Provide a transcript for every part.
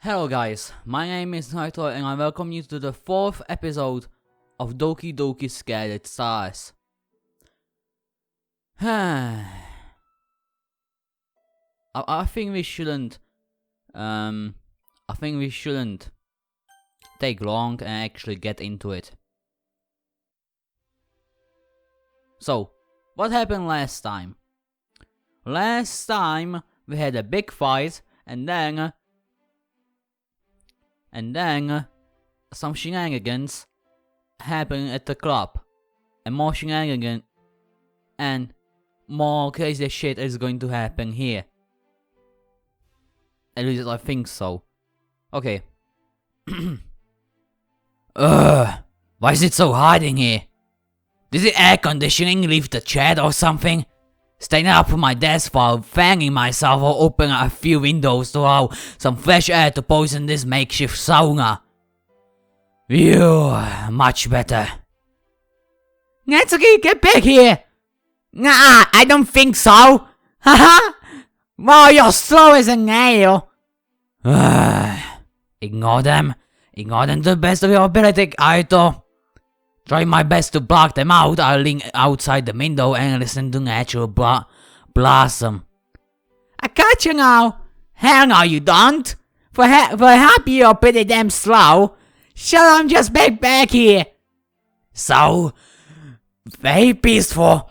Hello guys, my name is Ryder and I welcome you to the 4th episode of Doki Scared Stars. I think we shouldn't take long and actually get into it. So, what happened last time? Last time we had a big fight and then some shenanigans happened at the club. And more shenanigans and more crazy shit is going to happen here. At least I think so. Okay. Why is it so hot in here? Did the air conditioning leave the chat or something? Staying up from my desk while fanning myself or opening a few windows to allow some fresh air to poison this makeshift sauna. Phew, much better. Natsuki, get back here! Nah, I don't think so! Haha! Wow, you're slow as a nail! Ignore them to the best of your ability, Arito. Try my best to block them out. I'll lean outside the window and listen to natural blossom. I got you now. Hell no, you don't. For happy you're pretty damn slow. Shut up, I'm just back here. So, very peaceful.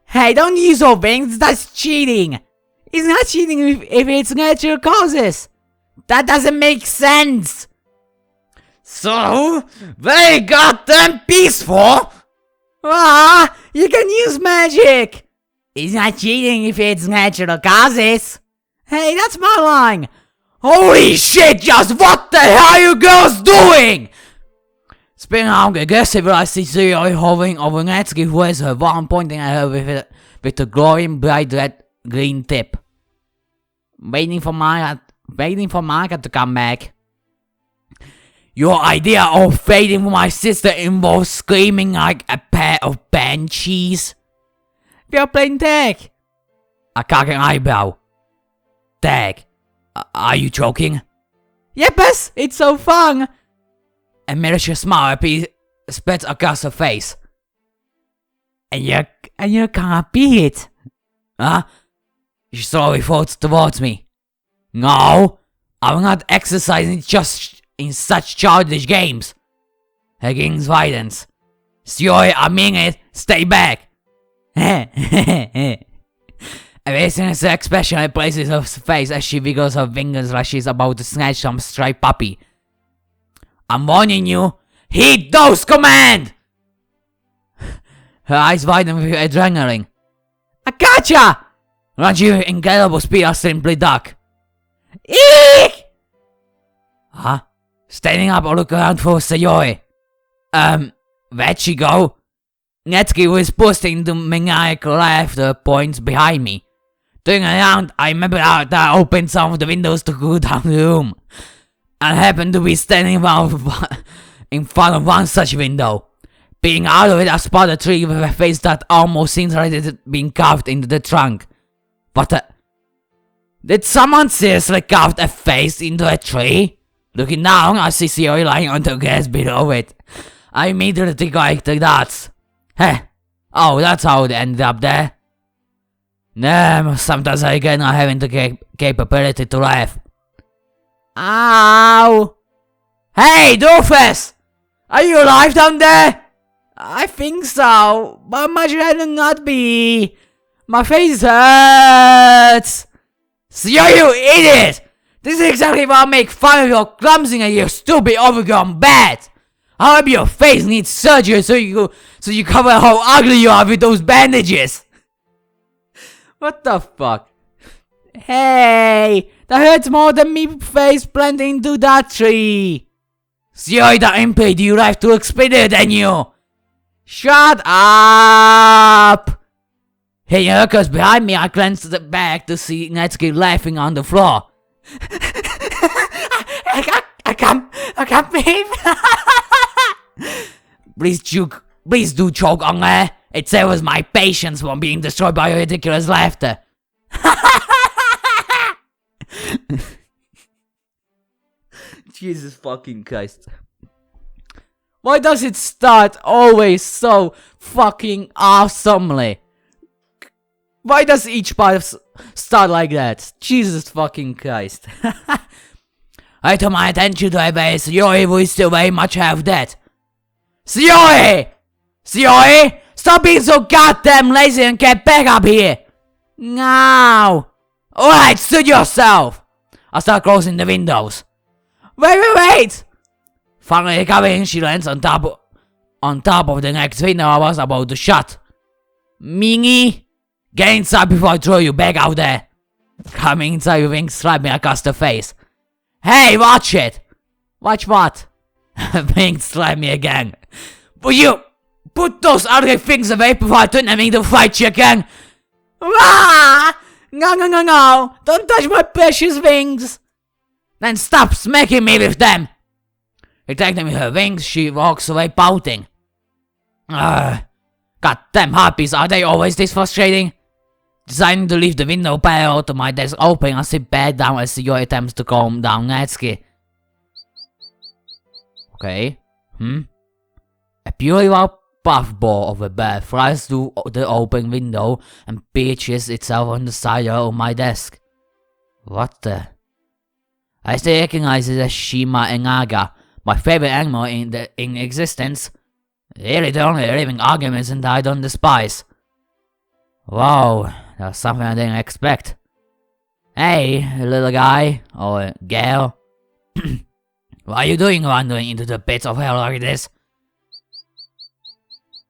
Hey, don't use your wings, that's cheating. It's not cheating if it's natural causes. That doesn't make sense. So, very goddamn peaceful! Ah, you can use magic! It's not cheating if it's natural causes. Hey, that's my line! Holy shit, just what the hell are you girls doing? Spinning out aggressively, I see Zero hovering over Natsuki, who has her wand pointing at her with a glowing bright red-green tip. Waiting for Monika to come back. Your idea of fading for my sister involves screaming like a pair of banshees? We are playing tag. I cock an eyebrow. Tag. Are you joking? Yepes, it's so fun. A malicious smile spreads across her face. And you can't beat it. Huh? She slowly floats towards me. No, I'm not exercising just in such childish games. Her gaze widens. Sure, I mean it. Stay back. Erasing her expression and places her face as she wiggles her fingers like she's about to snatch some stray puppy. I'm warning you. Heed those command! Her eyes widen with adrenaline. I gotcha! Launching with incredible speed, I simply duck. Eek! Huh? Standing up, I look around for Sayori. Where'd she go? Natsuki was bursting into maniacal laughter points behind me. Turning around, I remember that I opened some of the windows to cool down the room. I happened to be standing in front of one such window. Peering out of it, I spotted a tree with a face that almost seems like it had been carved into the trunk. Did someone seriously carve a face into a tree? Looking down, I see Sayori lying on the grass below it. I immediately connect the dots. Heh. Oh, that's how it ended up there. Damn, sometimes I regret not having the capability to laugh. Ow! Hey, doofus! Are you alive down there? I think so, but much rather not be. My face hurts. Sayori, you idiot! This is exactly why I make fun of your clumsy and your stupid overgrown bat! I hope your face needs surgery so you cover how ugly you are with those bandages! What the fuck? Hey! That hurts more than me face planting into that tree! Sayori, that impede you life to look prettier than you! Shut up! Hey, Urka's behind me, I glanced back to see Natsuki laughing on the floor. I can't breathe. Please do choke on her. It severs my patience from being destroyed by your ridiculous laughter. Jesus fucking Christ. Why does it start always so fucking awesomely? Why does each part start like that? Jesus fucking Christ. I turn my attention to a base. Yoi will still very much have that. Yoi! Yoi! Stop being so goddamn lazy and get back up here! Now! Alright, suit yourself! I start closing the windows. Wait! Finally coming, she lands on top of the next window I was about to shut. Mingy, get inside before I throw you back out there. Coming inside, you wings slap me across the face. Hey, watch it! Watch what? Wings slap me again. Will you put those ugly things away before I turn them into fight you again? Ah! No! Don't touch my precious wings! Then stop smacking me with them! Attacking with her wings, she walks away pouting. Goddamn harpies, are they always this frustrating? Deciding to leave the window parallel to my desk open, I sit back down as Yoi attempts to calm down Natsuki. Okay. A beautiful puffball of a bird flies through the open window and perches itself on the side of my desk. What the? I still recognize it as Shima and Naga, my favorite animal in existence. Really the only living organism that I don't despise. Wow, that's something I didn't expect. Hey, little guy, or girl. What are you doing wandering into the pits of hell like this?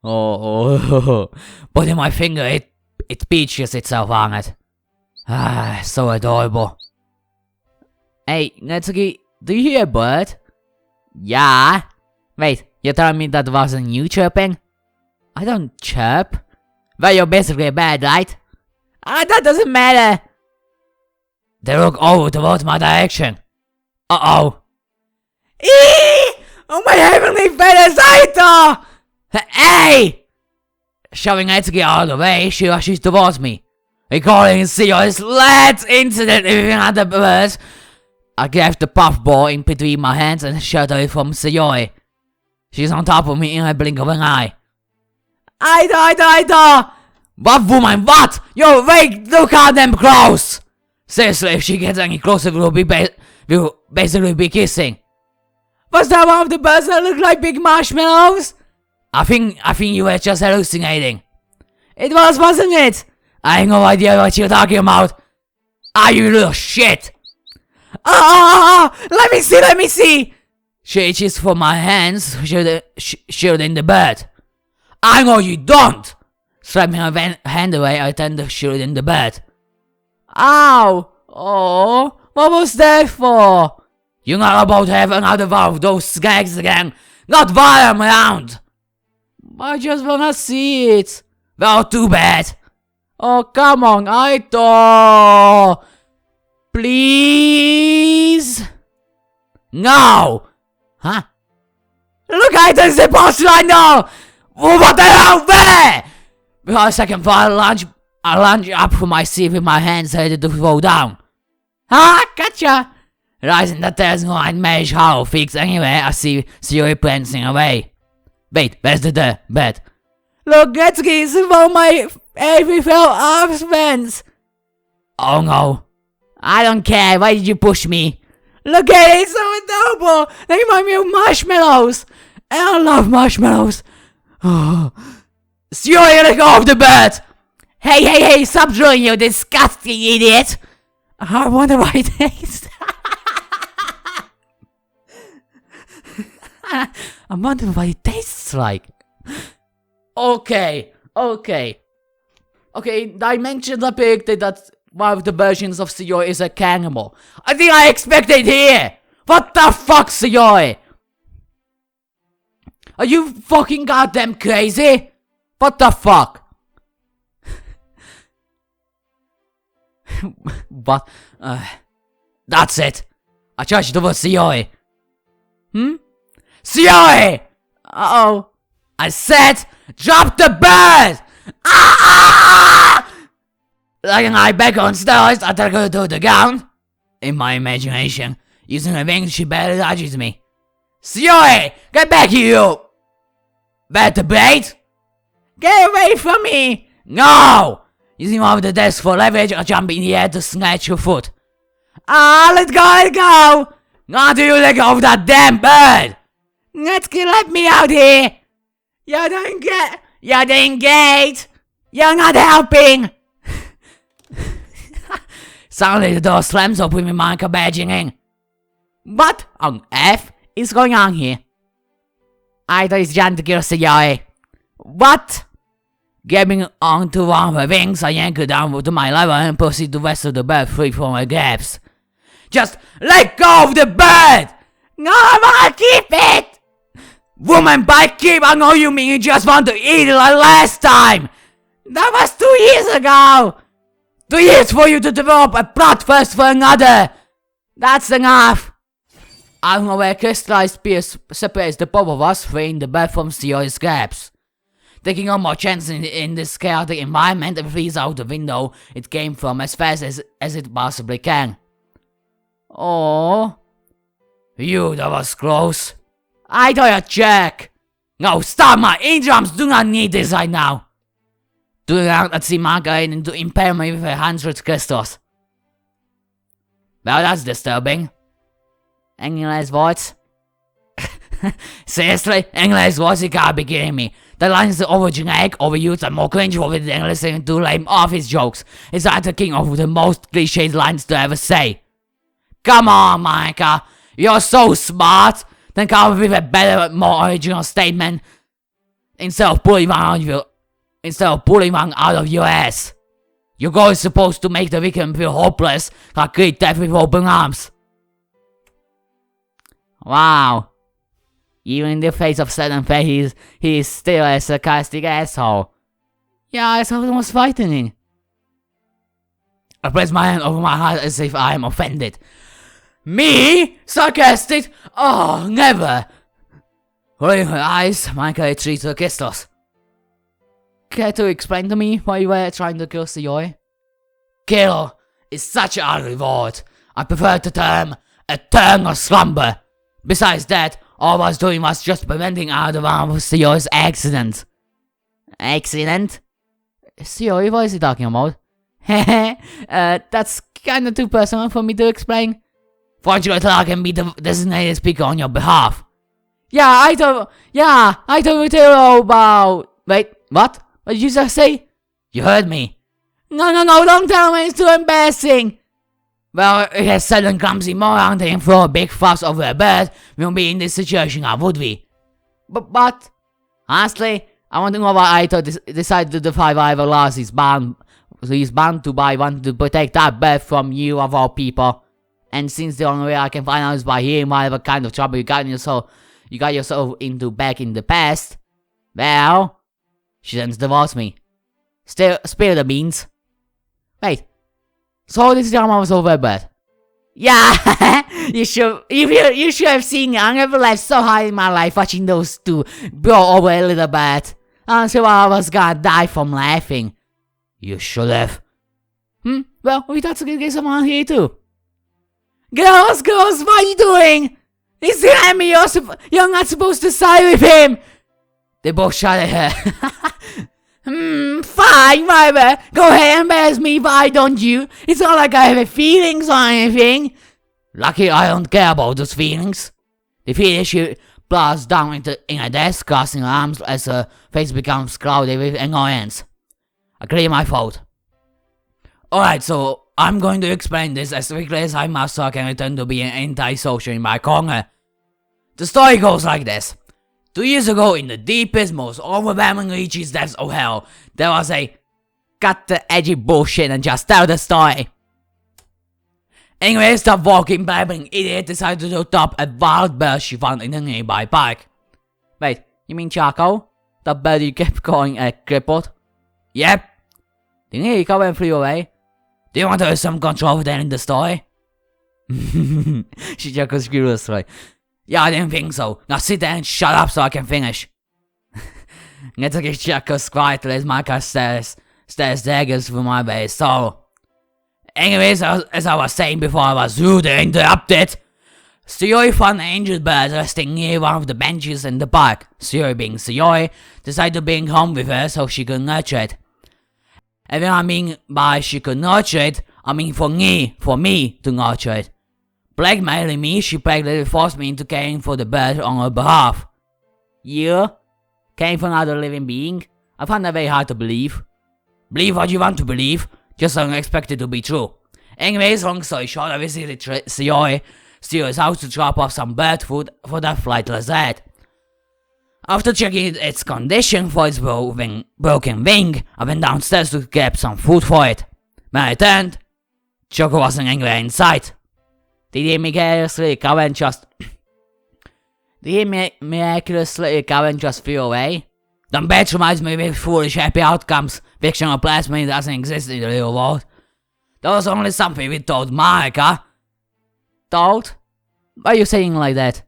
Putting my finger, it peaches itself on it. So adorable. Hey, Natsuki, do you hear a bird? Yeah. Wait, you're telling me that wasn't you chirping? I don't chirp. Well, you're basically a bird, right? That doesn't matter. They look over towards my direction. Uh-oh. Eee! Oh my heavenly feathers, Arito! Hey! Shoving Natsuki out of the way, she rushes towards me. Recalling a serious let's incident with another bird. I grab the puffball in between my hands and shut away from Sayori. She's on top of me in a blink of an eye. Arito! What woman, what? Yo, wait, look at them close! Seriously, if she gets any closer, we'll basically be kissing. Was that one of the birds that look like big marshmallows? I think you were just hallucinating. It was, wasn't it? I ain't no idea what you're talking about. You little shit! Let me see! She reaches for my hands, shielding the bird. I know you don't! Slapping her hand away, I tend to shield in the bird. Ow! Oh, what was that for? You're not about to have another one of those skags again. Not while I'm around. I just wanna see it. Well, too bad. Oh, come on, Arito! Please? No! Huh? Look, Arito, it's impossible, I know! What the hell, where? Without a second thought, I lunge up from my seat with my hands ready to throw down. Gotcha! Rising that there's no mage hollow fix anywhere, I see Sayori prancing away. Wait, where's the bed? Look, Natsuki, it's about my every fellow arms. Oh no. I don't care, why did you push me? Look at it, it's so adorable! They remind me of marshmallows! And I love marshmallows! Sayori, let go of the bed! Hey, stop drawing, you disgusting idiot! I wonder why it tastes. I'm wondering what it tastes like. Okay, Dimensions are predicted that one of the versions of Sayori is a cannibal. I think I expected here! What the fuck, Sayori? Are you fucking goddamn crazy? What the fuck? What? That's it. I charged towards Sayori. Sayori! Uh-oh. I said, drop the bird! Like an eye back on steroids, I take her to the ground. In my imagination, Using her wings, she barely touches me. Syoe! Get back here, you! Vertebrate! Get away from me! No! Using one of the desk for leverage, I jump in the air to snatch your foot. Ah, let go! Not till you let go of that damn bird! Let me out here! You didn't get! You're not helping! Suddenly the door slams open with Monika barging in. What on earth is going on here? I thought it's trying to kill Syoe. What? Grabbing onto one of her wings, I yank her down to my level and proceed to wrestle the bird free from her grasp. Just let go of the bird! No, I wanna keep it! Woman, by keep, I know you mean you just want to eat it like last time! That was 2 years ago! 2 years for you to develop a plot first for another! That's enough! I don't know where crystallized spear separates the both of us, freeing the bird from Syoe's grasp. Taking on more chances in this chaotic environment, it flees out the window it came from as fast as it possibly can. Oh, you, that was close. I thought you jerk. No, stop, my eardrums do not need this right now. Turning around, I see Monika aiming to impale me with 100 crystals. Well, that's disturbing. Any last words? Seriously, any last words? You gotta be kidding me. The lines are overgeneric, overused, and more cringeworthy than listening to lame office jokes. It's like the king of the most cliched lines to ever say. Come on, Monika, you're so smart. Then come up with a better, more original statement instead of pulling one out of your ass. Your goal is supposed to make the victim feel hopeless, like greet death with open arms. Wow. Even in the face of sudden fate, he is still a sarcastic asshole. Yeah, I thought it was frightening. I press my hand over my heart as if I am offended. Me? Sarcastic? Oh, never! Rolling her eyes, Monika retreats her crystals. Care to explain to me why you were trying to kill Syoe? Kill is such an ugly word. I prefer the term eternal slumber. Besides that, all I was doing was just preventing either one of Syoe's accidents. Accident? Syoe, what is he talking about? That's kinda too personal for me to explain. Fortunately, I can be the designated speaker on your behalf. I thought we tell you about... Wait, what? What did you just say? You heard me. No, don't tell me, it's too embarrassing. Well, if a sudden clumsy moron didn't throw a big fuss over a bird, we won't be in this situation now, would we? But, honestly, I want to know why Arito decided to defy whatever laws he's bound to by wanting to protect that bird from you of all people. And since the only way I can find out is by hearing whatever kind of trouble you got yourself into back in the past, well, she then divorced me. Still, spill the beans. Wait, so this drama was over a bird? Yeah, you should have seen it. I never laughed so hard in my life watching those two blow over a little bit. Honestly, I was gonna die from laughing. You should have. Well, we thought to get someone here too. Girls, what are you doing? He's the enemy, you're not supposed to side with him! They both shot at her. Fine, Ryder. Go ahead and embarrass me, why don't you? It's not like I have feelings or anything. Lucky I don't care about those feelings. The feeling she blasts down in her desk, crossing her arms as her face becomes clouded with annoyance. I clear my throat. Alright, so I'm going to explain this as quickly as I must so I can return to being anti-social in my corner. The story goes like this. 2 years ago, in the deepest, most overwhelming reaches depths of hell, there was a... Cut the edgy bullshit and just tell the story. Anyway, stop walking, blabbing idiot decided to top a wild bird she found in a nearby park. Wait, you mean Charcoal? The bird you kept calling a crippled? Yep. Didn't he come and flew away? Do you want to have some control over that in the story? She chuckles curiously. Yeah, I didn't think so. Now sit there and shut up so I can finish. Netsuki chuckles quietly as Monika stares daggers through my base. So, anyways, as I was saying before I was rudely interrupted, Suyoi found an injured bird resting near one of the benches in the park. Suyoi, being Suyoi, decided to bring home with her so she could nurture it. And when I mean by she could nurture it, I mean for me to nurture it. Blackmailing me, she practically forced me into caring for the bird on her behalf. Yeah? Caring for another living being? I find that very hard to believe. Believe what you want to believe, just don't expect it to be true. Anyways, long story short, I visited Suyoi's house to drop off some bird food for that flightless rat. After checking its condition for its broken wing, I went downstairs to get some food for it. When I returned, Choco wasn't anywhere in sight. Did he miraculously recover and just... flew away? Don't patronize me with foolish happy outcomes. Fictional plasma doesn't exist in the real world. That was only something we told Monika. Told? Why are you saying like that?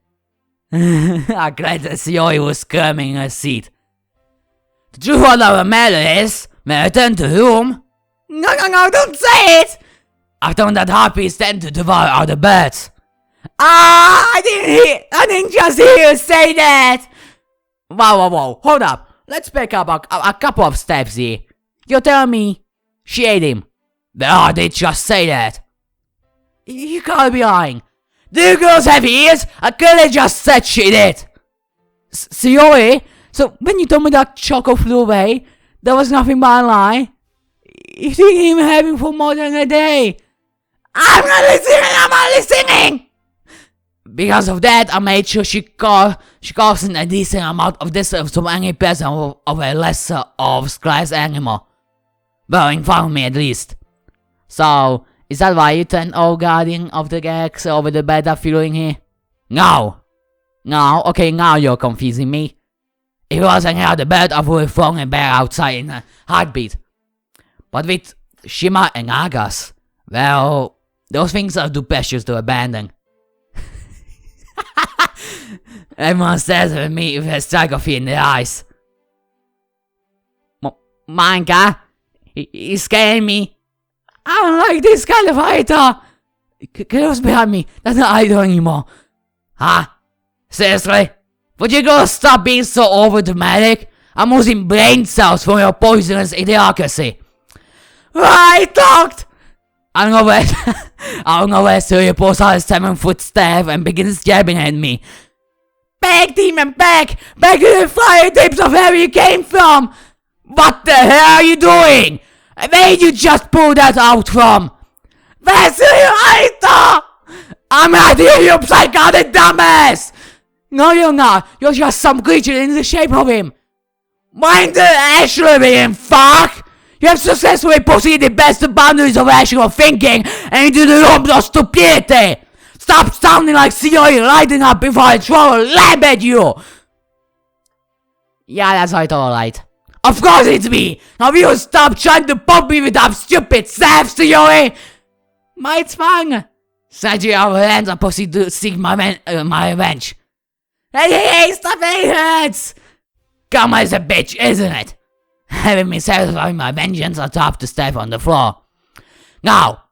I'm glad that Suyoi was squirming in her seat. The truth of the matter is, when I returned to the room... No, don't say it! I found that harpies tend to devour other birds. I didn't just hear you say that! Whoa, hold up. Let's back up a couple of steps here. You're telling me she ate him? Well, I did just say that. You gotta be lying. Do you girls have ears? I clearly just said she did. Suyoi? So when you told me that Choco flew away, there was nothing but a lie? You didn't even have him for more than a day. I'm not listening! Because of that, I made sure she caused a decent amount of distance to any person of a lesser of class animal. Well, in front of me at least. So, is that why you turned old guardian of the galaxy over the better feeling here? No, okay, now you're confusing me. If it was any other bird, I would have thrown it back outside in a heartbeat. But with Shima and Agas, well, those things are too precious to abandon. Everyone stares at me with a psychopathy in their eyes. Monika, he's scaring me. I don't like this kind of Arito. Close behind me, that's not Arito anymore. Huh? Seriously? Would you go stop being so overdramatic? I'm losing brain cells from your poisonous idiocracy. I talked! I don't know where Surya pulls out his 7-foot staff and begins jabbing at me. Back, demon, back! Back to the fire tips of where you came from! What the hell are you doing? Where did you just pull that out from? Where's Arito? I'm out here, you psychotic dumbass! No, you're not. You're just some creature in the shape of him. Mind the actual being, fuck! You have successfully proceeded past the boundaries of rational thinking and into the realms of stupidity! Stop sounding like Suyoi lighting up before I throw a lab at you! Yeah, that's right, alright. Of course it's me! Now will you stop trying to pump me with that stupid staff, Suyoi? My tongue! Snatching out her hands, I proceed to seek my revenge. Hey, stop it, hurts! Karma is a bitch, isn't it? Having me satisfy my vengeance, I tap the staff on the floor. Now,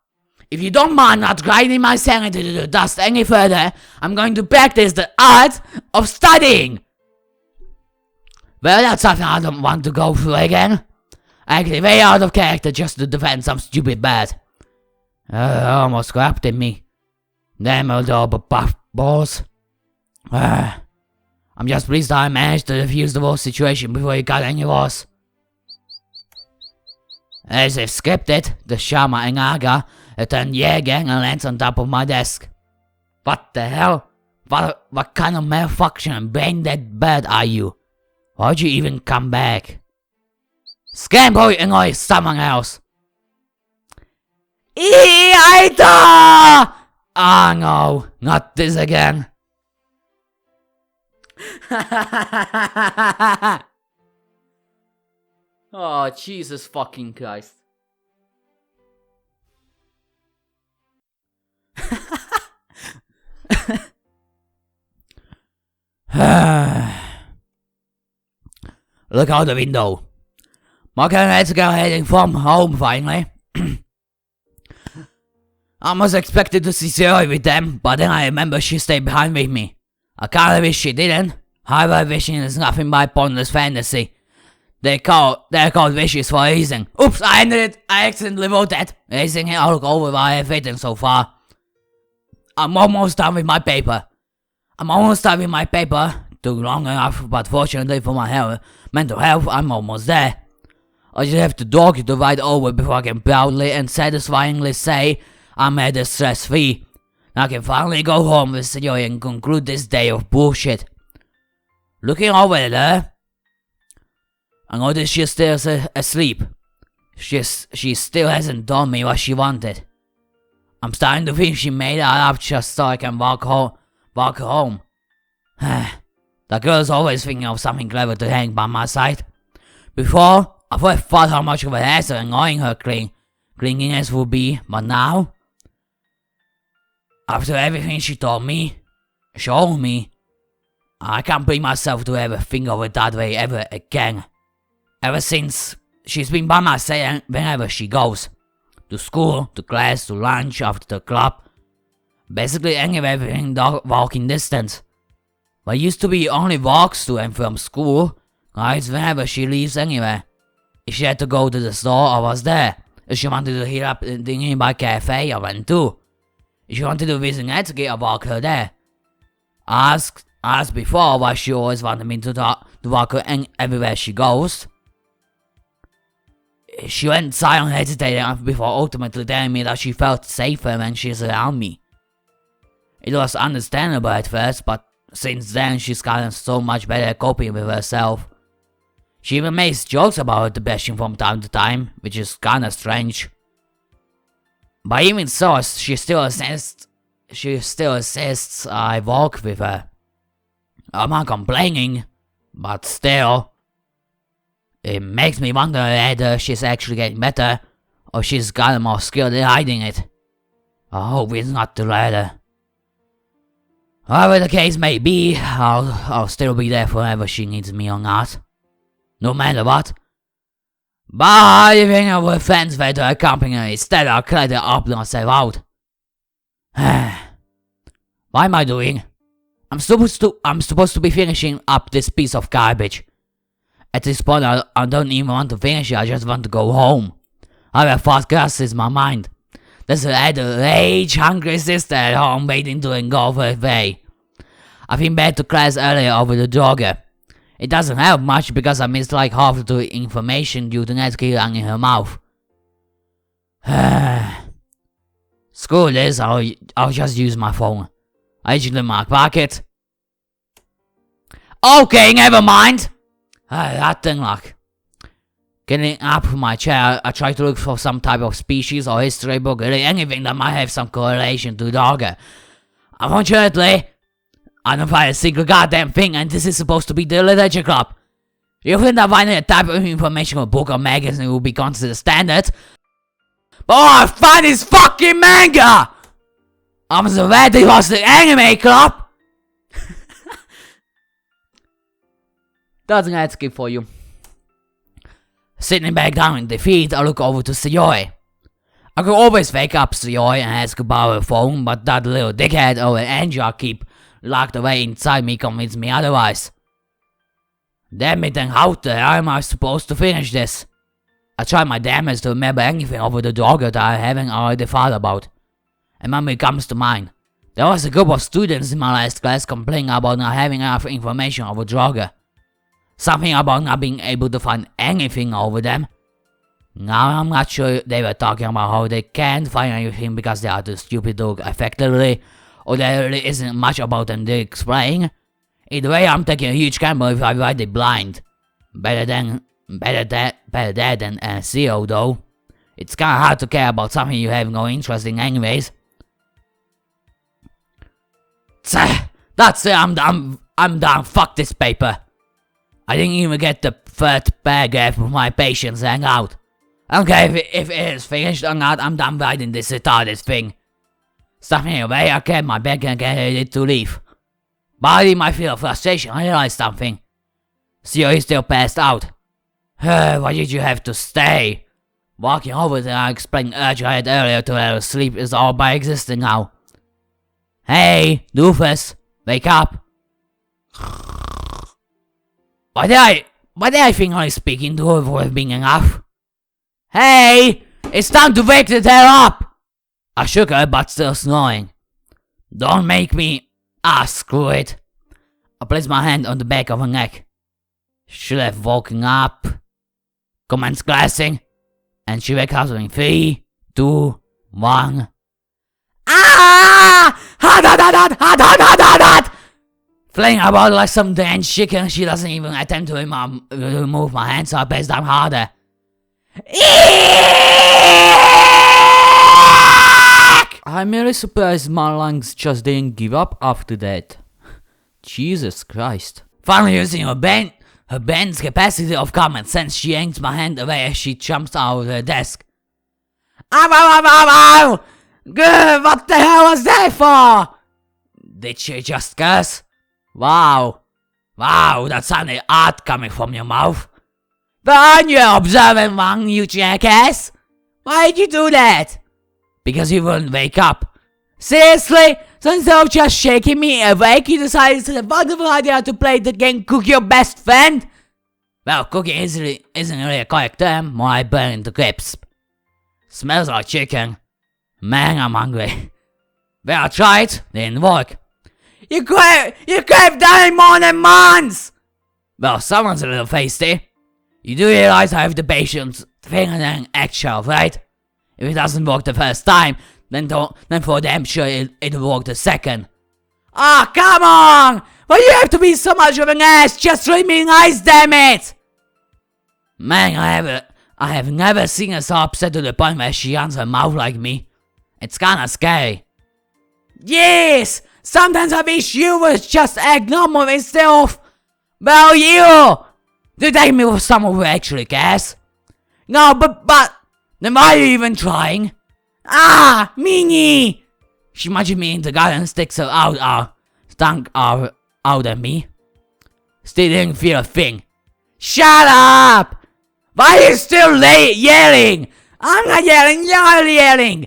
if you don't mind not grinding my sanity to the dust any further, I'm going to practice the art of studying. Well, that's something I don't want to go through again. Actually, very out of character just to defend some stupid bird. Almost corrupted me. Damn old buff balls. I'm just pleased I managed to defuse the whole situation before it got any worse. As if scripted, the Shama and Aga returned yet again and lands on top of my desk. What the hell? What kind of malfunction and brain dead bird are you? Why'd you even come back? Scamboy annoy someone else. Arito! Oh no, not this again. Oh, Jesus fucking Christ. Look out the window. Monika and Nikso are heading from home finally. I was expected to see Zero with them, but then I remember she stayed behind with me. I kinda wish she didn't. However, wishing is nothing but pointless fantasy. They're called wishes for a reason. Oops, I ended it. I accidentally wrote that. Raising it, I'll look over what I have written so far. I'm almost done with my paper. Took long enough, but fortunately for my mental health, I'm almost there. I just have to Doki to write over before I can proudly and satisfyingly say I'm at a stress-free. I can finally go home with Sayori and conclude this day of bullshit. Looking over at her, I notice she's still asleep. She still hasn't told me what she wanted. I'm starting to think she made it up just so I can walk home. The girl's always thinking of something clever to hang by my side. Before, I thought how much of an ass annoying her clinginess would be, but now, after everything she told me, showed me, I can't bring myself to ever think of it that way ever again. Ever since, she's been by my side whenever she goes. To school, to class, to lunch, after the club. Basically anywhere within walking distance. But used to be only walks to and from school, right? Whenever she leaves anywhere. If she had to go to the store, I was there. If she wanted to hit up the nearby cafe, I went too. If she wanted to visit Netsuki, I walked her there. I asked before why she always wanted me to walk her everywhere she goes. She went silent, hesitating before ultimately telling me that she felt safer when she's around me. It was understandable at first, but since then she's gotten so much better at coping with herself. She even makes jokes about her depression from time to time, which is kinda strange. But even so, she still insists I walk with her. I'm not complaining, but still. It makes me wonder whether she's actually getting better, or she's gotten more skilled at hiding it. I hope it's not the latter. However the case may be, I'll still be there whenever she needs me or not. No matter what. But even if we're friends with her accompany her instead, I'll clear the up myself out. What am I doing? I'm supposed to be finishing up this piece of garbage. At this point, I don't even want to finish it, I just want to go home. I have fast crosses my mind. There's a rage-hungry sister at home waiting to engulf her way. I've been back to class earlier over the jogger. It doesn't help much because I missed like half the information due to Netsuki in her mouth. Screw this, I'll just use my phone. I usually in my pocket. Okay, never mind. That didn't luck. Getting up from my chair, I try to look for some type of species or history book, really anything that might have some correlation to Dogger. Unfortunately, I don't find a single goddamn thing, and this is supposed to be the literature club. You think that finding a type of information or book or magazine will be considered standard? But all I find is fucking manga! I'm so glad they lost the anime club! That's an ad skip for you. Sitting back down in defeat, I look over to Sayori. I could always wake up Sayori and ask about her phone, but that little dickhead over Angel I keep locked away inside me convinced me otherwise. Damn it, and how the hell am I supposed to finish this? I try my damnedest to remember anything over the dogger that I haven't already thought about. And memory comes to mind. There was a group of students in my last class complaining about not having enough information over Draugr. Something about not being able to find anything over them. Now I'm not sure they were talking about how they can't find anything because they are too stupid to look effectively, or there really isn't much about them to explain. Either way, I'm taking a huge gamble if I write it blind. Better that than zero though. It's kinda hard to care about something you have no interest in anyways. That's it, I'm done, fuck this paper. I didn't even get the third paragraph of my patience hang out. I don't care if it is finished or not, I'm done writing this retarded thing. Stuffing away, I kept my bag and get ready to leave. But in my feel of frustration, I realized something. Sayori still passed out. Why did you have to stay? Walking over there, I explained urge I had earlier to her sleep is all by existing now. Hey, doofus, wake up. Why did I think only speaking to her would have been enough? Hey, it's time to wake the hell up! I shook her, but still snoring. Don't make me. Screw it. I placed my hand on the back of her neck. Should have woken up. Commence glassing. And she wakes up in 3, 2, 1. Flying about like some damn chicken, she doesn't even attempt to remove my hand, so I press down harder. I'm really surprised my lungs just didn't give up after that. Jesus Christ. Finally using her band's capacity of common sense, she yanks my hand away as she jumps out of her desk. Ow! Good, what the hell was that for? Did she just curse? Wow, that sounded odd coming from your mouth. But aren't you observant one, you jackass? Why'd you do that? Because you wouldn't wake up. Seriously? So instead of just shaking me awake, you decided it's a wonderful idea to play the game Cook Your Best Friend? Well, cooking isn't really a correct term, more like burning to crisp. Smells like chicken. Man, I'm hungry. Well, I tried, didn't work. You could have done it more than months! Well, someone's a little feisty. You do realize I have the patience finger than eggshell, right? If it doesn't work the first time, then for damn sure it'll work the second. Ah, come on! Why do you have to be so much of an ass? Just treat me nice, damn it! Man, I have never seen her so upset to the point where she runs her mouth like me. It's kinda scary. Yes! Sometimes I wish you would just act normal instead of... Well, you! To take me for someone who actually cares. No, but... Then why are you even trying? Ah! Minnie! She munches me in the garden and sticks her tongue out at me. Still didn't feel a thing. Shut up! Why are you still yelling? I'm not yelling, you're yelling!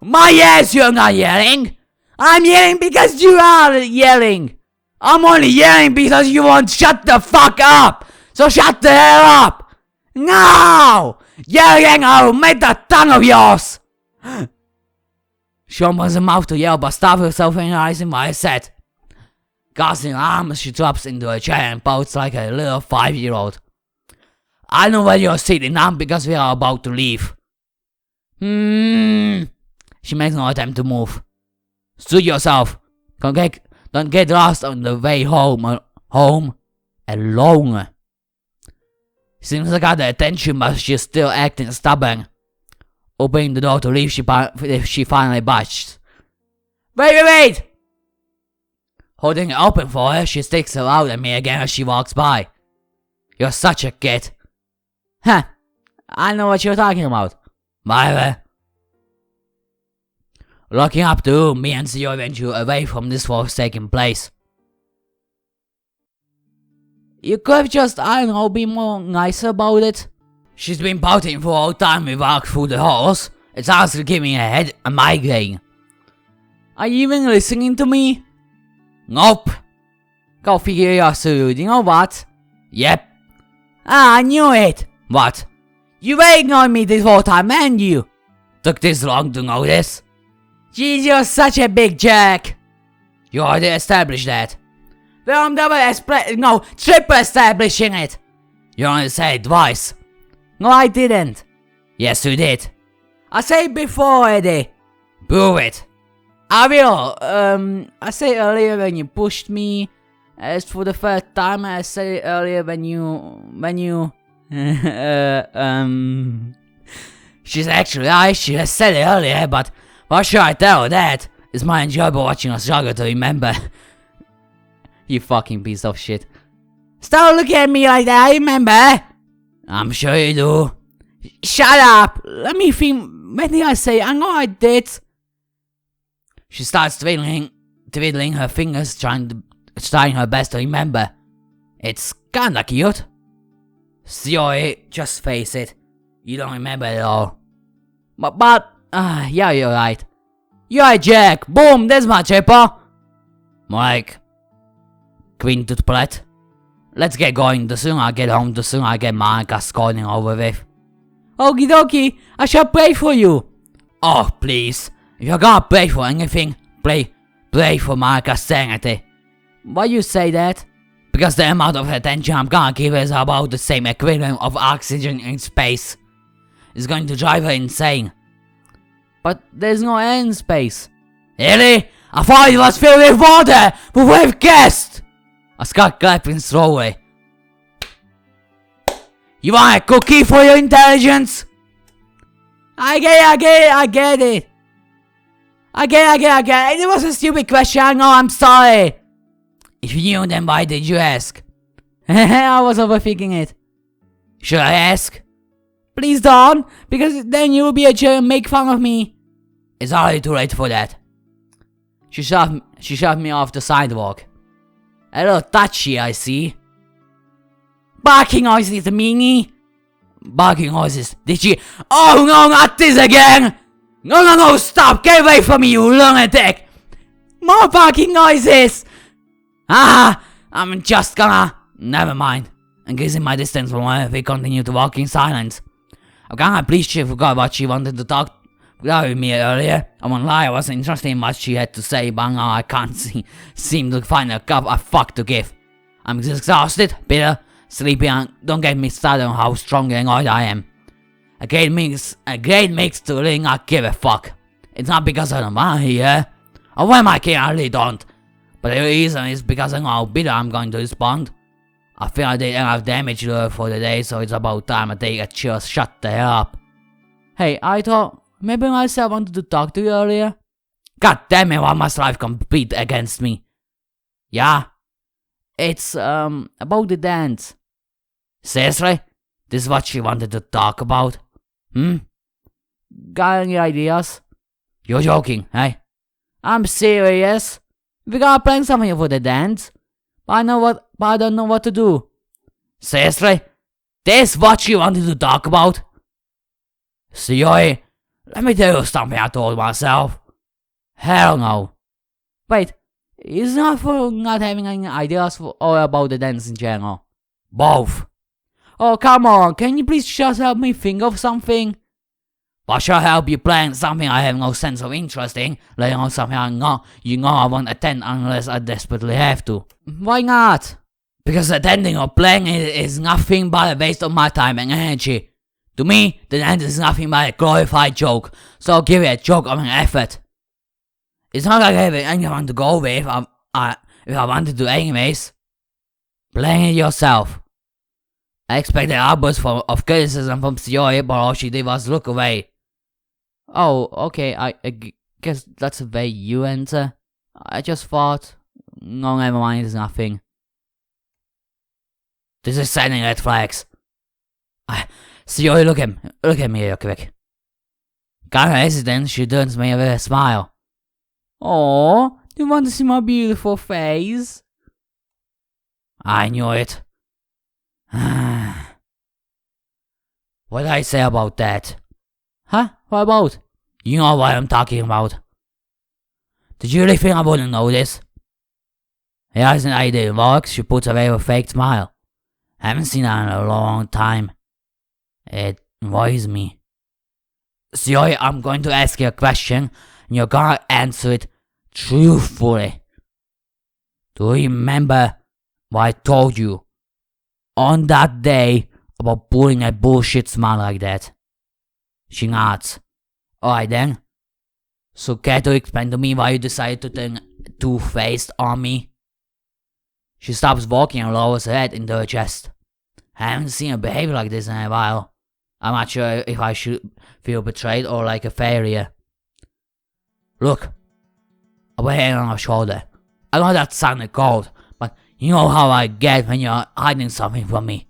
My ass, you're not yelling! I'm yelling because you are yelling! I'm only yelling because you won't shut the fuck up! So shut the hell up! No! Yelling, I'll make that tongue of yours! She opens her mouth to yell but stops herself in realizing what I said. Gasping her arms, she drops into a chair and pouts like a little 5-year-old. I know where you're sitting now because we are about to leave. She makes no attempt to move. Suit yourself. Don't get lost on the way home alone. Seems I got the attention, but she's still acting stubborn. Opening the door to leave, she finally budged. Wait! Holding it open for her, she sticks her out at me again as she walks by. You're such a kid. Huh, I know what you're talking about. Whatever. Locking up the room, me and Zio venture away from this forsaken place. You could have just, I don't know, been more nicer about it. She's been pouting for all time we walk through the halls. It's honestly giving her a migraine. Are you even listening to me? Nope. Go figure yourself, you know what? Yep. Ah, I knew it. What? You were ignoring me this whole time, and you? Took this long to notice? Jeez, you're such a big jerk. You already established that. Well, I'm triple establishing it. You only said it twice. No, I didn't. Yes, you did. I said it before already. Prove it. I will. I said earlier when you pushed me. As for the third time, I said it earlier when you... She's actually right, she has said it earlier, but why should I tell her that? It's more enjoyable watching us struggle to remember. You fucking piece of shit. Stop looking at me like that, I remember. I'm sure you do. Shut up! Let me think. When did I say? I know I did. She starts twiddling her fingers, trying her best to remember. It's kinda cute. Sorry, just face it. You don't remember at all. Yeah, you're right. You're right, Jack. Boom, there's my chipper. More like quintuplet. Let's get going. The sooner I get home, the sooner I get Monika scolding over with. Okie dokie, I shall pray for you. Oh, please. If you're gonna pray for anything, pray for Monika's sanity. Why you say that? Because the amount of attention I'm gonna give her is about the same equivalent of oxygen in space. It's going to drive her insane. But there's no air in space. Really? I thought it was filled with water, but we've guessed! I start clapping slowly. You want a cookie for your intelligence? I get it. It was a stupid question, I know, I'm sorry. If you knew, then why did you ask? I was overthinking it. Should I ask? Please don't, because then you will be a jerk and make fun of me. It's already too late for that. She shoved me off the sidewalk. A little touchy, I see. Barking noises, meanie. Barking noises, did she? Oh no, not this again! No, stop! Get away from me, you lunatic! More barking noises! I'm just gonna... Never mind. Increasing my distance from her, we continue to walk in silence. I'm kinda pleased she forgot what she wanted to talk with me earlier. I won't lie, I wasn't interested in what she had to say, but now I can't seem to find a fuck to give. I'm exhausted, bitter, sleepy, and don't get me started on how strong and annoyed I am. A great mix to really not give a fuck. It's not because I don't want to hear. Or when I can, I really don't. But the reason is because I know how bitter I'm going to respond. I feel I did enough damage to her for the day, so it's about time I take a chill, shut the hell up. Hey, Arito, maybe myself wanted to talk to you earlier? God damn it, why must life compete against me? Yeah? It's, about the dance. Seriously? This is what she wanted to talk about? Got any ideas? You're joking, hey? I'm serious. We gotta plan something for the dance. But I don't know what to do. Seriously? This what she wanted to talk about? Sioi, let me tell you something I told myself. Hell no. Wait, is it not for not having any ideas or about the dance in general? Both. Oh, come on, can you please just help me think of something? But shall help you plan something I have no sense of interest in, let alone something I won't attend unless I desperately have to. Why not? Because attending or playing is nothing but a waste of my time and energy. To me, the dance is nothing but a glorified joke, so I'll give it a joke of an effort. It's not like having anyone to go with if I wanted to anyways. Playing it yourself. I expected outbursts of criticism from Sioi, but all she did was look away. Oh, okay, I guess that's a way you enter. I just thought... No, never mind, it's nothing. This is sending red flags. Sioi, look at me real quick. Kinda hesitant, she turns me with a smile. Oh, do you want to see my beautiful face? I knew it. What did I say about that? Huh? What about? You know what I'm talking about. Did you really think I wouldn't know this? Here's an idea it works, she puts away her fake smile. Haven't seen her in a long time. It worries me. Sioi, I'm going to ask you a question, and you're gonna answer it truthfully. Do you remember what I told you on that day about pulling a bullshit smile like that? She nods. Alright then. So care to explain to me why you decided to turn two-faced on me? She stops walking and lowers her head into her chest. I haven't seen her behave like this in a while. I'm not sure if I should feel betrayed or like a failure. Look. I put her hand on her shoulder. I know that sounded cold, but you know how I get when you're hiding something from me.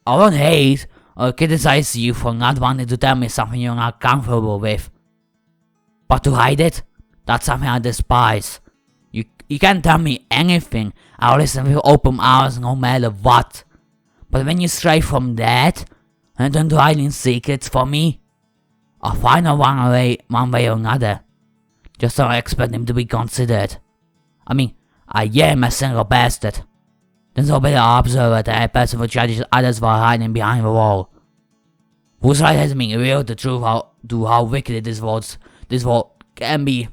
I won't hate or criticize you for not wanting to tell me something you're not comfortable with. But to hide it, that's something I despise. You can't tell me anything, I'll listen with open arms no matter what. But when you stray from that, and then hiding secrets for me. I'll find out one way or another. Just so I expect him to be considered. I mean, I am a single bastard. Then so better observer that a person who judges others for hiding behind the wall. Whose right has been revealed the truth to how wicked this world can be.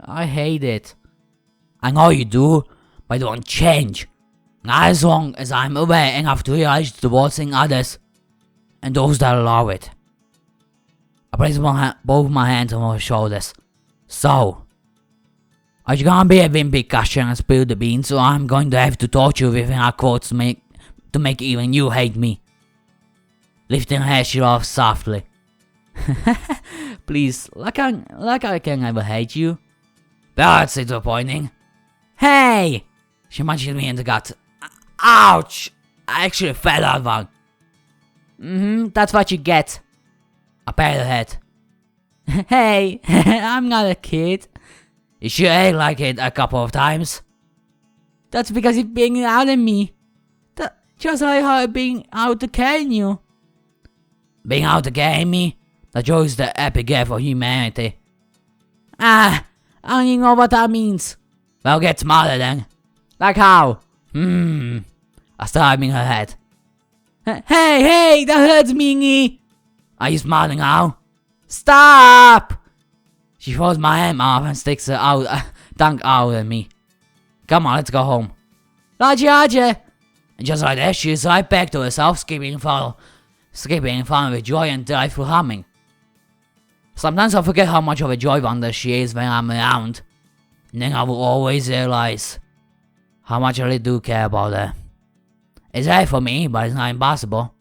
I hate it. I know you do, but it won't change. Not as long as I'm aware enough to realize the worst in others, and those that allow it. I place both my hands on my shoulders. So, are you gonna be a wimpy cushion and spill the beans, or I'm going to have to torture you within our quotes to make even you hate me? Lifting her shirt off softly. Please, like I can never hate you. That's disappointing. Hey! She munches me in the gut. Ouch! I actually fell out one. That's what you get. I pat her head. Hey, I'm not a kid. You should act like it a couple of times. That's because you're being out of me. Just like how being out to killing you. Being out to killing me? That shows the epic gift for humanity. I don't even know what that means. Well, get smarter then. Like how? I start rubbing her head. Hey, that hurts me. Are you smiling now? Stop! She throws my hand off and sticks her tongue out at me. Come on, let's go home. Roger. And just like that, she's right back to herself, skipping in front with joy and delightful humming. Sometimes I forget how much of a joy wonder she is when I'm around. And then I will always realize how much I really do care about her. It's hard for me, but it's not impossible.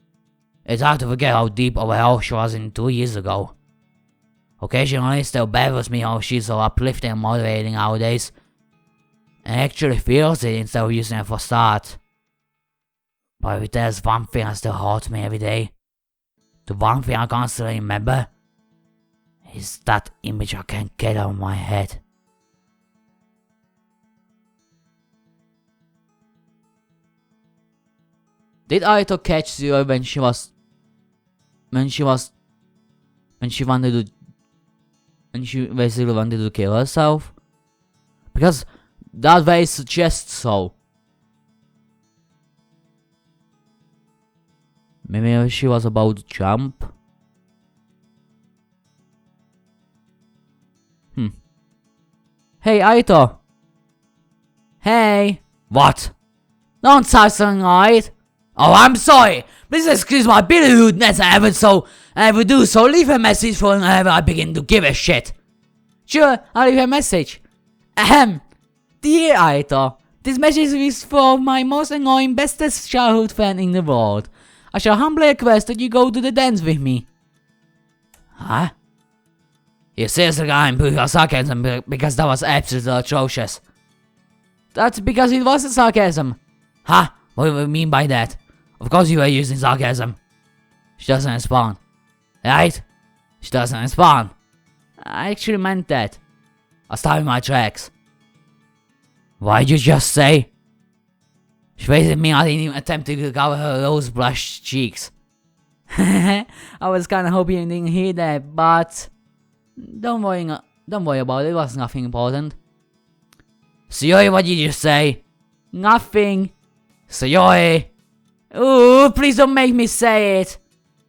It's hard to forget how deep of a hell she was in 2 years ago. Occasionally, it still baffles me how she's so uplifting and motivating nowadays. And actually feels it instead of using it for start. But if there's one thing that still haunts me every day, the one thing I constantly remember, is that image I can't get out of my head. Did Arito catch Zero when she basically wanted to kill herself? Because that way suggests so. Maybe she was about to jump. Hey, Arito. Hey. What? Don't say something, alright? Oh, I'm sorry. Please excuse my billy rudeness and I will do so. Leave a message for whenever I begin to give a shit. Sure, I'll leave a message. Dear Arito, this message is for my most annoying bestest childhood friend in the world. I shall humbly request that you go to the dance with me. Huh? You seriously gotta improve your sarcasm because that was absolutely atrocious. That's because it was a sarcasm. Huh? What do you mean by that? Of course you were using sarcasm. She doesn't respond. Right? She doesn't respond. I actually meant that. I stopped in my tracks. Why'd you just say? She faced me. I didn't even attempt to cover her rose-blushed cheeks. I was kinda hoping you didn't hear that, but don't worry about it. It was nothing important. Sayori, what did you say? Nothing. Sayori. Ooh, please don't make me say it.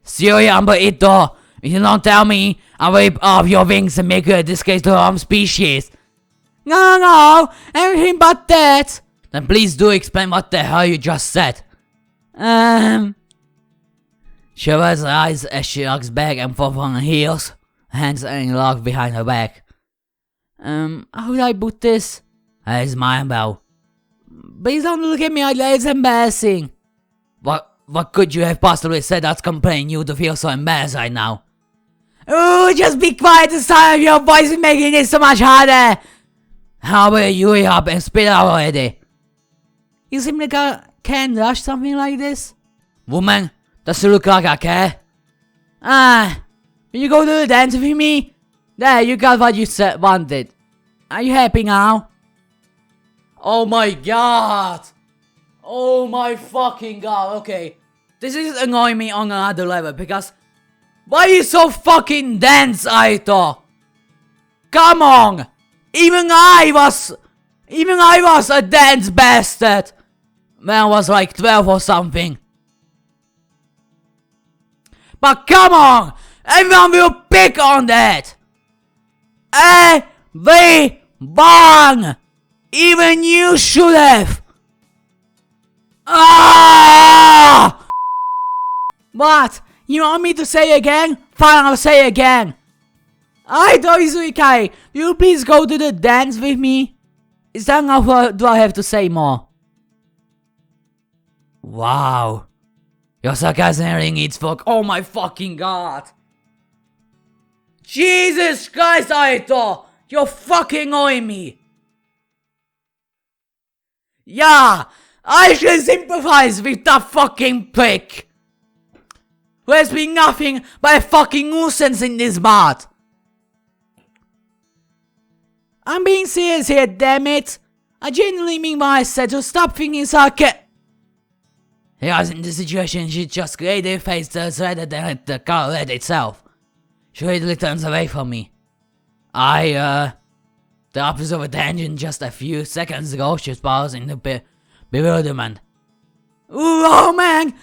Sayori Amberito, if you don't tell me, I'll rip off your wings and make you a disgrace to our own species. No, anything but that. Then please do explain what the hell you just said. She rolls her eyes as she looks back and forth on her heels, hands locked behind her back. How do I put this? It's my bell. Please don't look at me like that, it's embarrassing. What could you have possibly said that's compelling you to feel so embarrassed right now? Ooh, just be quiet, the sound of your voice is making it so much harder. How about you hurry up and spit out already? You seem like I can rush something like this? Woman, does it look like I care? Will you go to the dance with me? There, you got what you wanted. Are you happy now? Oh my god! Oh my fucking god, okay. This is annoying me on another level because why are you so fucking dense, Arito? Come on! Even I was a dense bastard when I was like 12 or something. But come on! Everyone will pick on that! Everyone! Even you should have! Ah! What? You want me to say again? Fine, I'll say again. Arito Izuikai, will you please go to the dance with me? Is that enough or do I have to say more? Wow. Your sarcasm really eats fuck. Oh my fucking god. Jesus Christ, Arito! You're fucking annoying me. Yeah, I should sympathize with that fucking prick. Who has been nothing but a fucking nuisance in this mod. I'm being serious here, damn it. I genuinely mean what I said, so stop thinking sarcasm. Because in this situation, she just created a face that's rather than the car red itself. She readily turns away from me. The opposite of attention just a few seconds ago, she paused in the bewilderment. Oh man,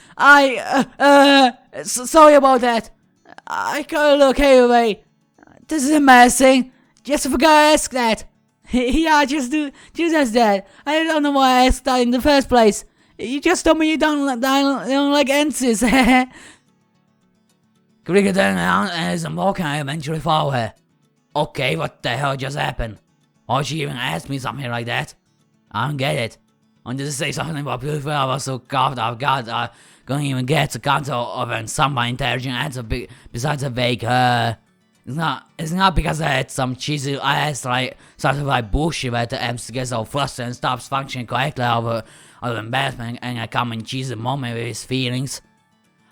sorry about that. I gotta look anyway. This is embarrassing. Just forgot to ask that. Yeah, just ask that. I don't know why I asked that in the first place. You just told me you don't like answers. Quickly turn around and as I'm walking, I eventually follow her. Okay, what the hell just happened? Why she even asked me something like that? I don't get it. I wanted to say something about beautiful, I was so caught off guard I couldn't even get the concept of a somewhat intelligent answer besides a vague It's not because I had some cheesy ass like something like bullshit that the amps gets all flustered and stops functioning correctly over embarrassment and a common cheesy moment with his feelings.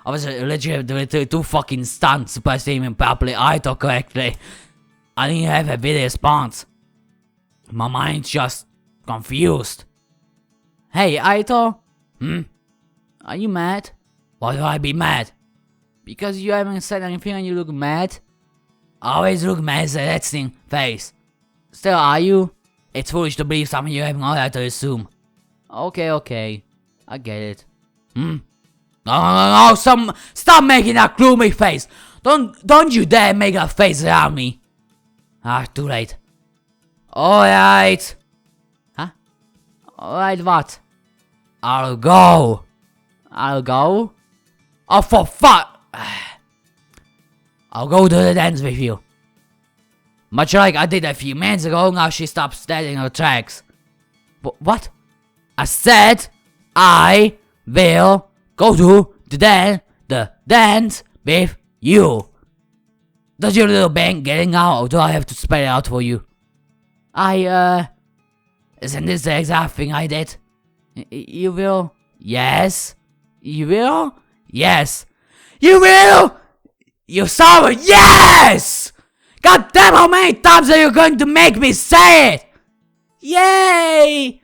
I was literally too fucking stunned supposed to even properly Arito correctly. I didn't have a video response. My mind's just confused. Hey Arito? Are you mad? Why do I be mad? Because you haven't said anything and you look mad? I always look mad at that thing face. Still, are you? It's foolish to believe something you have no right to assume. Okay. I get it. No, stop making that gloomy face. Don't you dare make a face around me. Too late. Alright. Huh? Alright, what? I'll go. Oh, for fuck. I'll go to the dance with you. Much like I did a few minutes ago, now she stops dead in her tracks. What? I said I will go to the dance with you. Does your little bang getting out or do I have to spell it out for you? Isn't this the exact thing I did? You will? Yes. You will? Yes. You will? You saw it? Yes! God damn, how many times are you going to make me say it? Yay!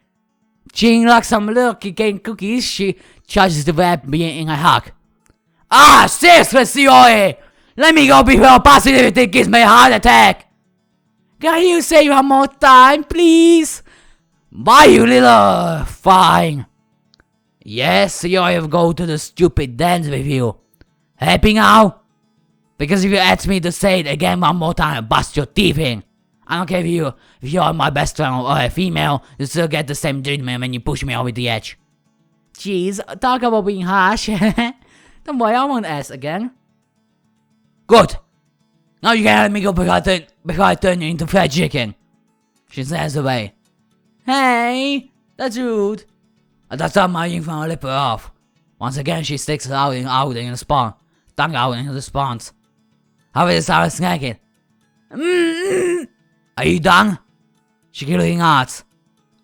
Eating like some little cookies, she charges the web being a hug. Seriously, COA! Let me go before positivity gives me a heart attack! Can you say one more time, please? Why, you little... Fine. Yes, COA will go to the stupid dance with you. Happy now? Because if you ask me to say it again one more time, I'll bust your teeth in. I don't care if you're my best friend or a female, you still get the same treatment when you push me over the edge. Jeez, talk about being harsh. Don't worry, I won't ask again. Good. Now you can let me go before I turn you into fried chicken. She says away. Hey, that's rude. At that time, my infant lip her off. Once again, she sticks her out in response. Tongue out in response. How is I snacking? Are you done? She clearly nods.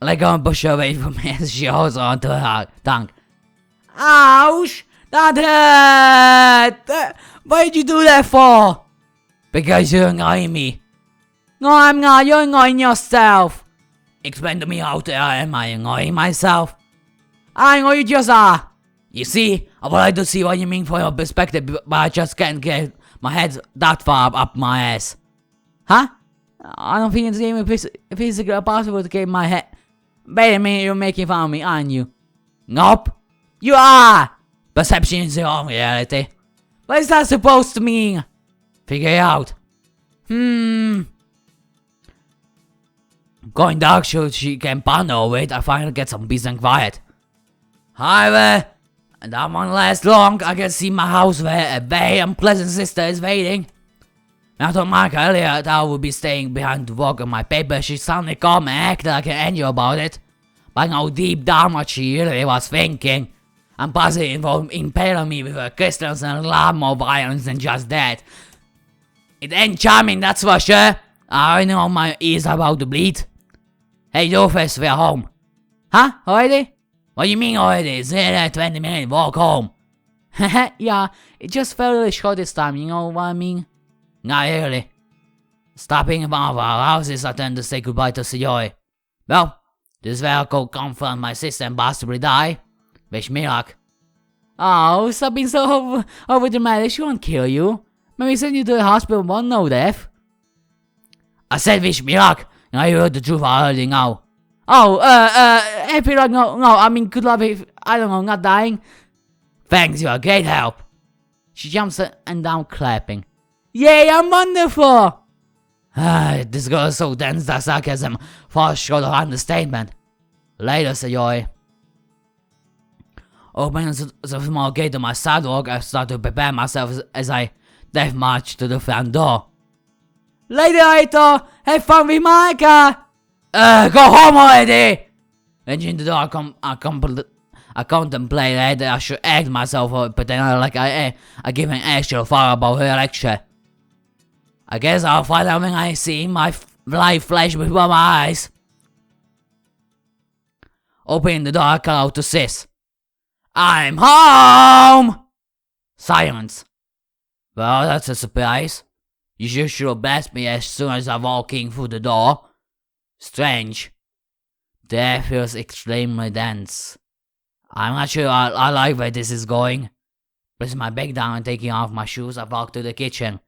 Let go and push her away from me as she holds on to her tongue. Ouch! That hurt! Why'd you do that for? Because you're annoying me. No, I'm not. You're annoying yourself. Explain to me how am I annoying myself? I know you just are. You see, I would like to see what you mean from your perspective, but I just can't get my head that far up my ass. Huh? I don't think it's even physically possible to get my head. Wait a minute, you're making fun of me, aren't you? Nope. You are! Perception is your own reality. What is that supposed to mean? Figure it out. Going dark so she can bundle with. I finally get some peace and quiet. However, and that won't last long. I can see my house where a very unpleasant sister is waiting. I told Monika earlier that I would be staying behind to work on my paper. She suddenly called and acted like an angel about it. But I know deep down what she really was thinking. I'm positive it will impale me with her crystals and a lot more violence than just that. It ain't charming, that's for sure. I already know my ears are about to bleed. Hey Doofus, we're home. Huh? Already? What do you mean already? It's only a 20-minute walk home. Haha, yeah, it just felt really short this time, you know what I mean? Not really. Stopping in one of our houses, I tend to say goodbye to Sayori. Well, this is where I go confront my sister and possibly die. Wish me luck. Oh, stop being so over dramatic, she won't kill you. Maybe send you to the hospital, but no death. I said wish me luck. Now you heard the truth already now. Oh, happy luck, no, I mean good luck if, I don't know, not dying. Thanks, you're a great help. She jumps and down clapping. Yay, I'm wonderful! This girl is so dense that sarcasm falls short of understatement. Later, Sayori. Opening the small gate on my sidewalk, I start to prepare myself as I death march to the front door. Later, Arito! Have fun with Monika! Go home already! Entering the door, I contemplate whether I should act myself or pretend like I give an actual fuck about her lecture. I guess I'll find out when I see my life flash before my eyes. Opening the door, I call out to Sis. I'm home! Silence. Well, that's a surprise. You should have blessed me as soon as I walk in through the door. Strange. The air feels extremely dense. I'm not sure I like where this is going. Placing my bag down and taking off my shoes, I walk to the kitchen.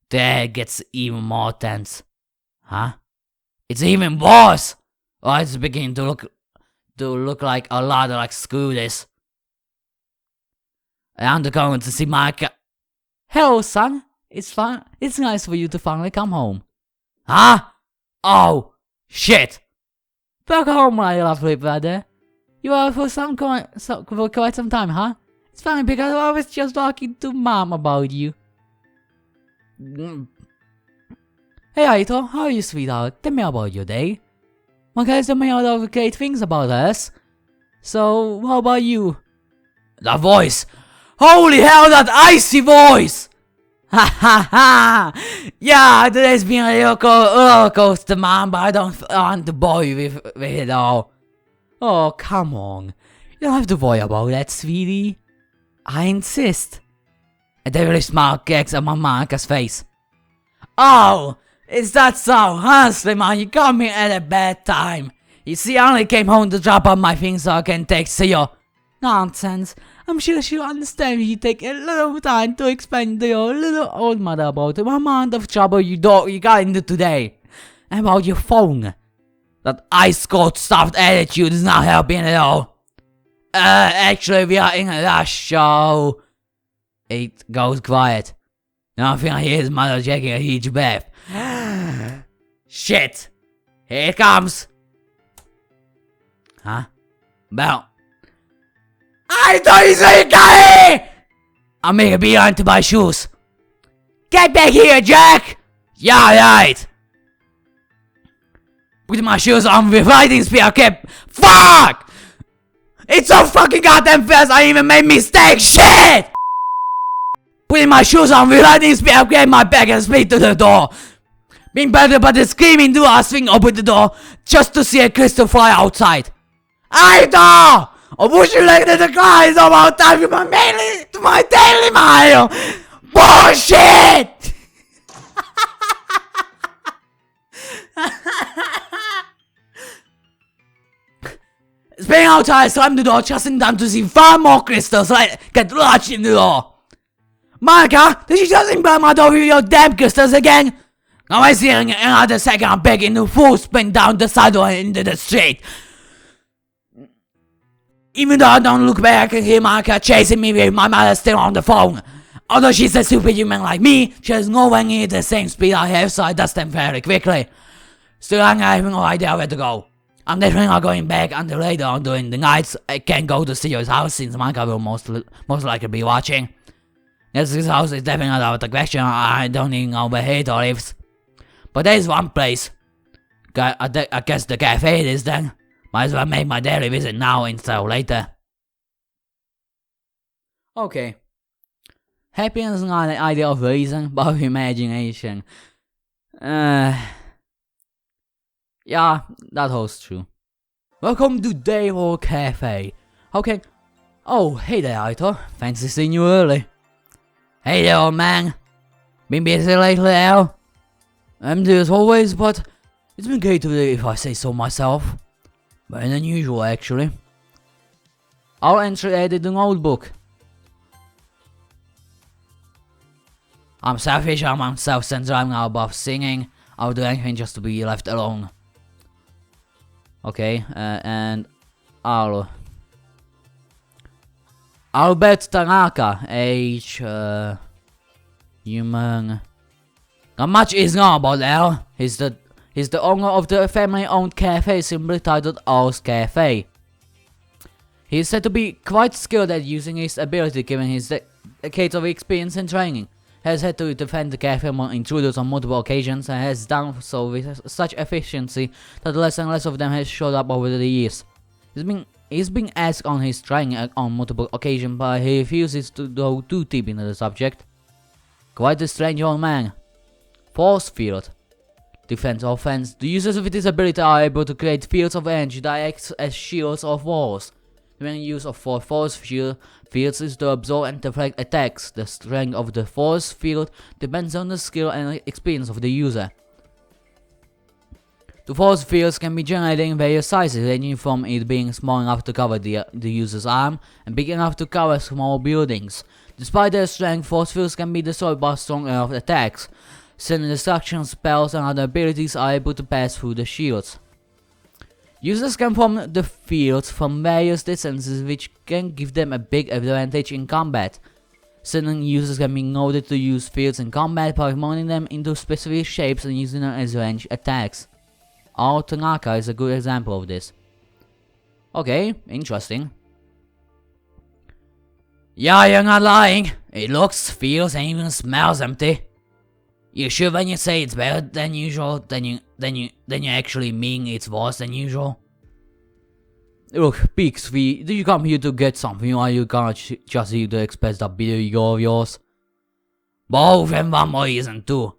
The air gets even more tense. Huh? It's even worse! Oh, it's beginning to look like a lot like screw this. I'm going to see Monika. Hello, son. It's fun. It's nice for you to finally come home. Huh? Oh, shit. Welcome home, my lovely brother. You are for quite some time, huh? It's funny because I was just talking to Mom about you. Hey Arito, how are you, sweetheart? Tell me about your day. One guys told me a lot of great things about us. So, how about you? That voice! Holy hell, that icy voice! Ha ha ha! Yeah, today's been a roller coaster, man, but I don't want to bore you with it all. Oh, come on. You don't have to worry about that, sweetie. I insist. And they really smile gags on my Monika's face. Oh, is that so? Honestly, man, you got me at a bad time. You see, I only came home to drop off my things so I can text you. Nonsense. I'm sure she'll understand if you take a little time to explain to your little old mother about the amount of trouble you got into today. And about your phone. That ice cold stuffed attitude is not helping at all. Actually, we are in a rush, so... It goes quiet. Now I think I hear his mother taking a huge breath. Shit! Here it comes! Huh? Well... I thought you said you got here! I'll make a beeline to my shoes. Get back here, Jack! Yeah, right! Putting my shoes on with riding speed, okay? Fuck! It's so fucking goddamn fast, I even made mistakes, shit! Putting my shoes on with riding speed, I grabbed my bag and speed to the door. Being better but the screaming do I swing open the door just to see a crystal fly outside. Arito! I wish you like the car is about time to my daily mile! Bullshit! Spring outside, slam the door just in time to see 5 more crystals get lodged in the door. Monika, did you just implant my door with your damn crystals again? Now I see in another second I'm begging to full sprint down the sidewalk into the street. Even though I don't look back, I can hear Monika chasing me with my mother still on the phone. Although she's a superhuman like me, she has nowhere near the same speed I have, so I dust them very quickly. Still, I have no idea where to go. I'm definitely not going back until later on during the nights. I can't go to Steel's house since Monika will most likely be watching. Yes, his house is definitely not out of the question. I don't even know where he lives. But there's one place. I guess the cafe it is then. Might as well make my daily visit now instead of later. Okay. Happiness is not an idea of reason, but of imagination. Yeah, that holds true. Welcome to Day Hall Cafe. Okay. Oh, hey there, Arito. Fancy seeing you early. Hey there, old man. Been busy lately, Al? Empty as always, but it's been great today if I say so myself. Better than usual, actually. I'll enter added the notebook. I'm selfish, I'm self-centered, I'm not above singing. I'll do anything just to be left alone. Okay, and I'll bet Tanaka, age, human. Not much is known about Al. He's the owner of the family-owned cafe simply titled Al's Cafe. He is said to be quite skilled at using his ability given his decades of experience and training. Has had to defend the cafe from intruders on multiple occasions and has done so with such efficiency that less and less of them has showed up over the years. He's been asked on his training on multiple occasions, but he refuses to go too deep into the subject. Quite a strange old man. Force field. Defense offense. The users with this ability are able to create fields of energy that act as shields or walls. The main use of force fields is to absorb and deflect attacks. The strength of the force field depends on the skill and experience of the user. The force fields can be generated in various sizes, ranging from it being small enough to cover the user's arm and big enough to cover small buildings. Despite their strength, force fields can be destroyed by strong enough attacks. Certain destruction spells and other abilities are able to pass through the shields. Users can form the fields from various distances, which can give them a big advantage in combat. Certain users can be noted to use fields in combat by molding them into specific shapes and using them as ranged attacks. Our Tanaka is a good example of this. Okay, interesting. Yeah, you're not lying. It looks, feels, and even smells empty. You sure when you say it's better than usual, then you actually mean it's worse than usual? Look, Pixie, did you come here to get something, or are you gonna just here to express that bitter ego of yours? Both, and one more reason too.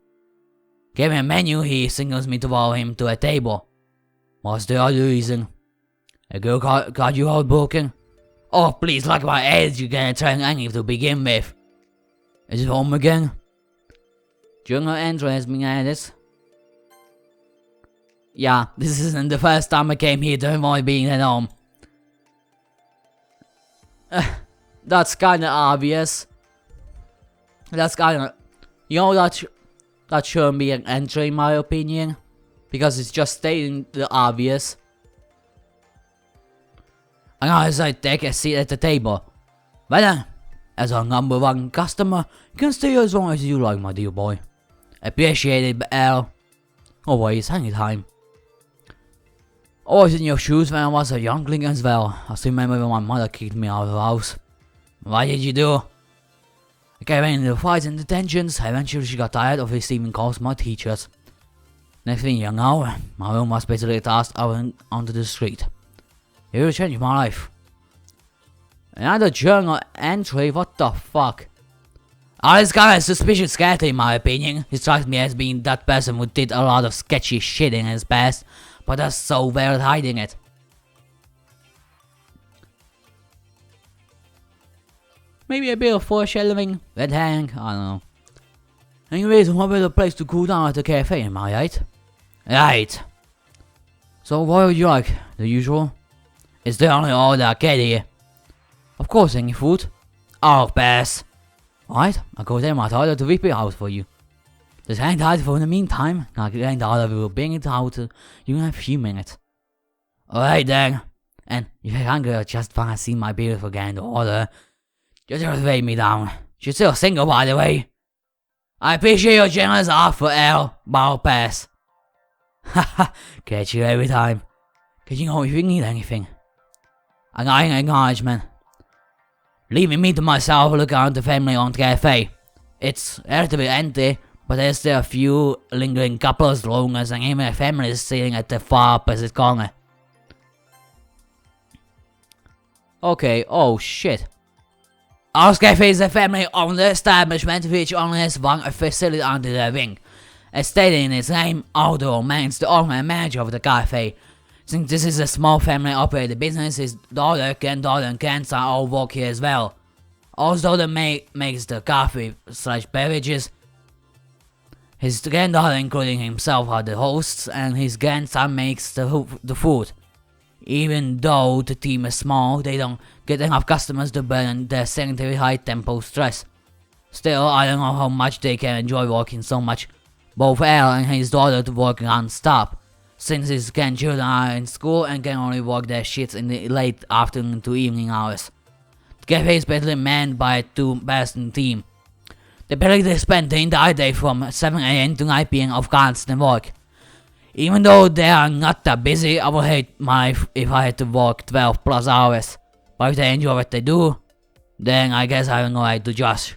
Give him a menu, he signals me to follow him to a table. What's the other reason? A girl got you heartbroken? Oh please, like my age, you're gonna turn angry to begin with. Is it home again? Jungle Andrew has been at this. Yeah, this isn't the first time I came here to avoid being at home. That's kinda obvious. That's kinda... You know, that shouldn't be an entry in my opinion. Because it's just stating the obvious. And as I take a seat at the table. Well then, as our number one customer, you can stay as long as you like, my dear boy. Appreciate it, Al. Always, anytime. I was in your shoes when I was a youngling as well. I still remember when my mother kicked me out of the house. What did you do? I came into the fights and detentions. Eventually she got tired of receiving calls from my teachers. Next thing you know, my room was basically tossed out onto the street. It really changed my life. Another journal entry, what the fuck? This guy is suspicious character in my opinion. He strikes me as being that person who did a lot of sketchy shit in his past, but is so well at hiding it. Maybe a bit of foreshadowing, red herring, I don't know. Anyways, what better place to cool down at the cafe, am I right? Right. So what would you like? The usual? It's the only order I get here. Of course, any food? Oh, pass. Right, I'll go there my order to whip it out for you. Just hang tight for the meantime. I'll get the order, we will bring it out to you in a few minutes. Alright then. And if you're hungry or just wanna see my beautiful grand order, just write me down. She's still single, by the way. I appreciate your generous offer, L. Ball pass. Haha, catch you every time. Cause you know if you need anything. I got an acknowledgement. Leaving me to myself look around the family-owned cafe. It's relatively empty, but there's still a few lingering couples, loners, and even a family sitting at the far opposite corner. Okay, oh shit. Our cafe is a family-owned establishment which only has one facility under their wing. As stated in its name, Arito remains the owner and manager of the cafe. Since this is a small family-operated business, his daughter, granddaughter, and grandson all work here as well. Although the maid makes the coffee/beverages, his granddaughter, including himself, are the hosts, and his grandson makes the food. Even though the team is small, they don't get enough customers to burden their sedentary high-tempo stress. Still, I don't know how much they can enjoy working so much. Both Al and his daughter to work non-stop, since his grandchildren are in school and can only work their shifts in the late afternoon to evening hours. The cafe is basically manned by a two-person team. They basically spend the entire day from 7 AM to 9 PM of constant work. Even though they are not that busy, I would hate my life if I had to work 12 plus hours. But if they enjoy what they do, then I guess I have no right to judge.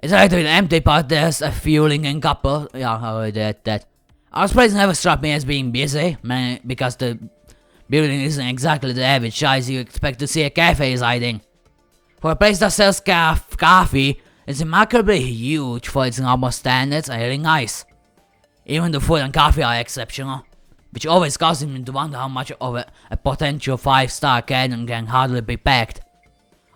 It's relatively empty, but there's a few lingering couple. Yeah, I already did that. Our place never struck me as being busy, because the building isn't exactly the average size you expect to see a cafe residing. For a place that sells coffee, it's remarkably huge for its normal standards and really nice. Even the food and coffee are exceptional, which always causes me to wonder how much of a potential 5-star canyon can hardly be packed.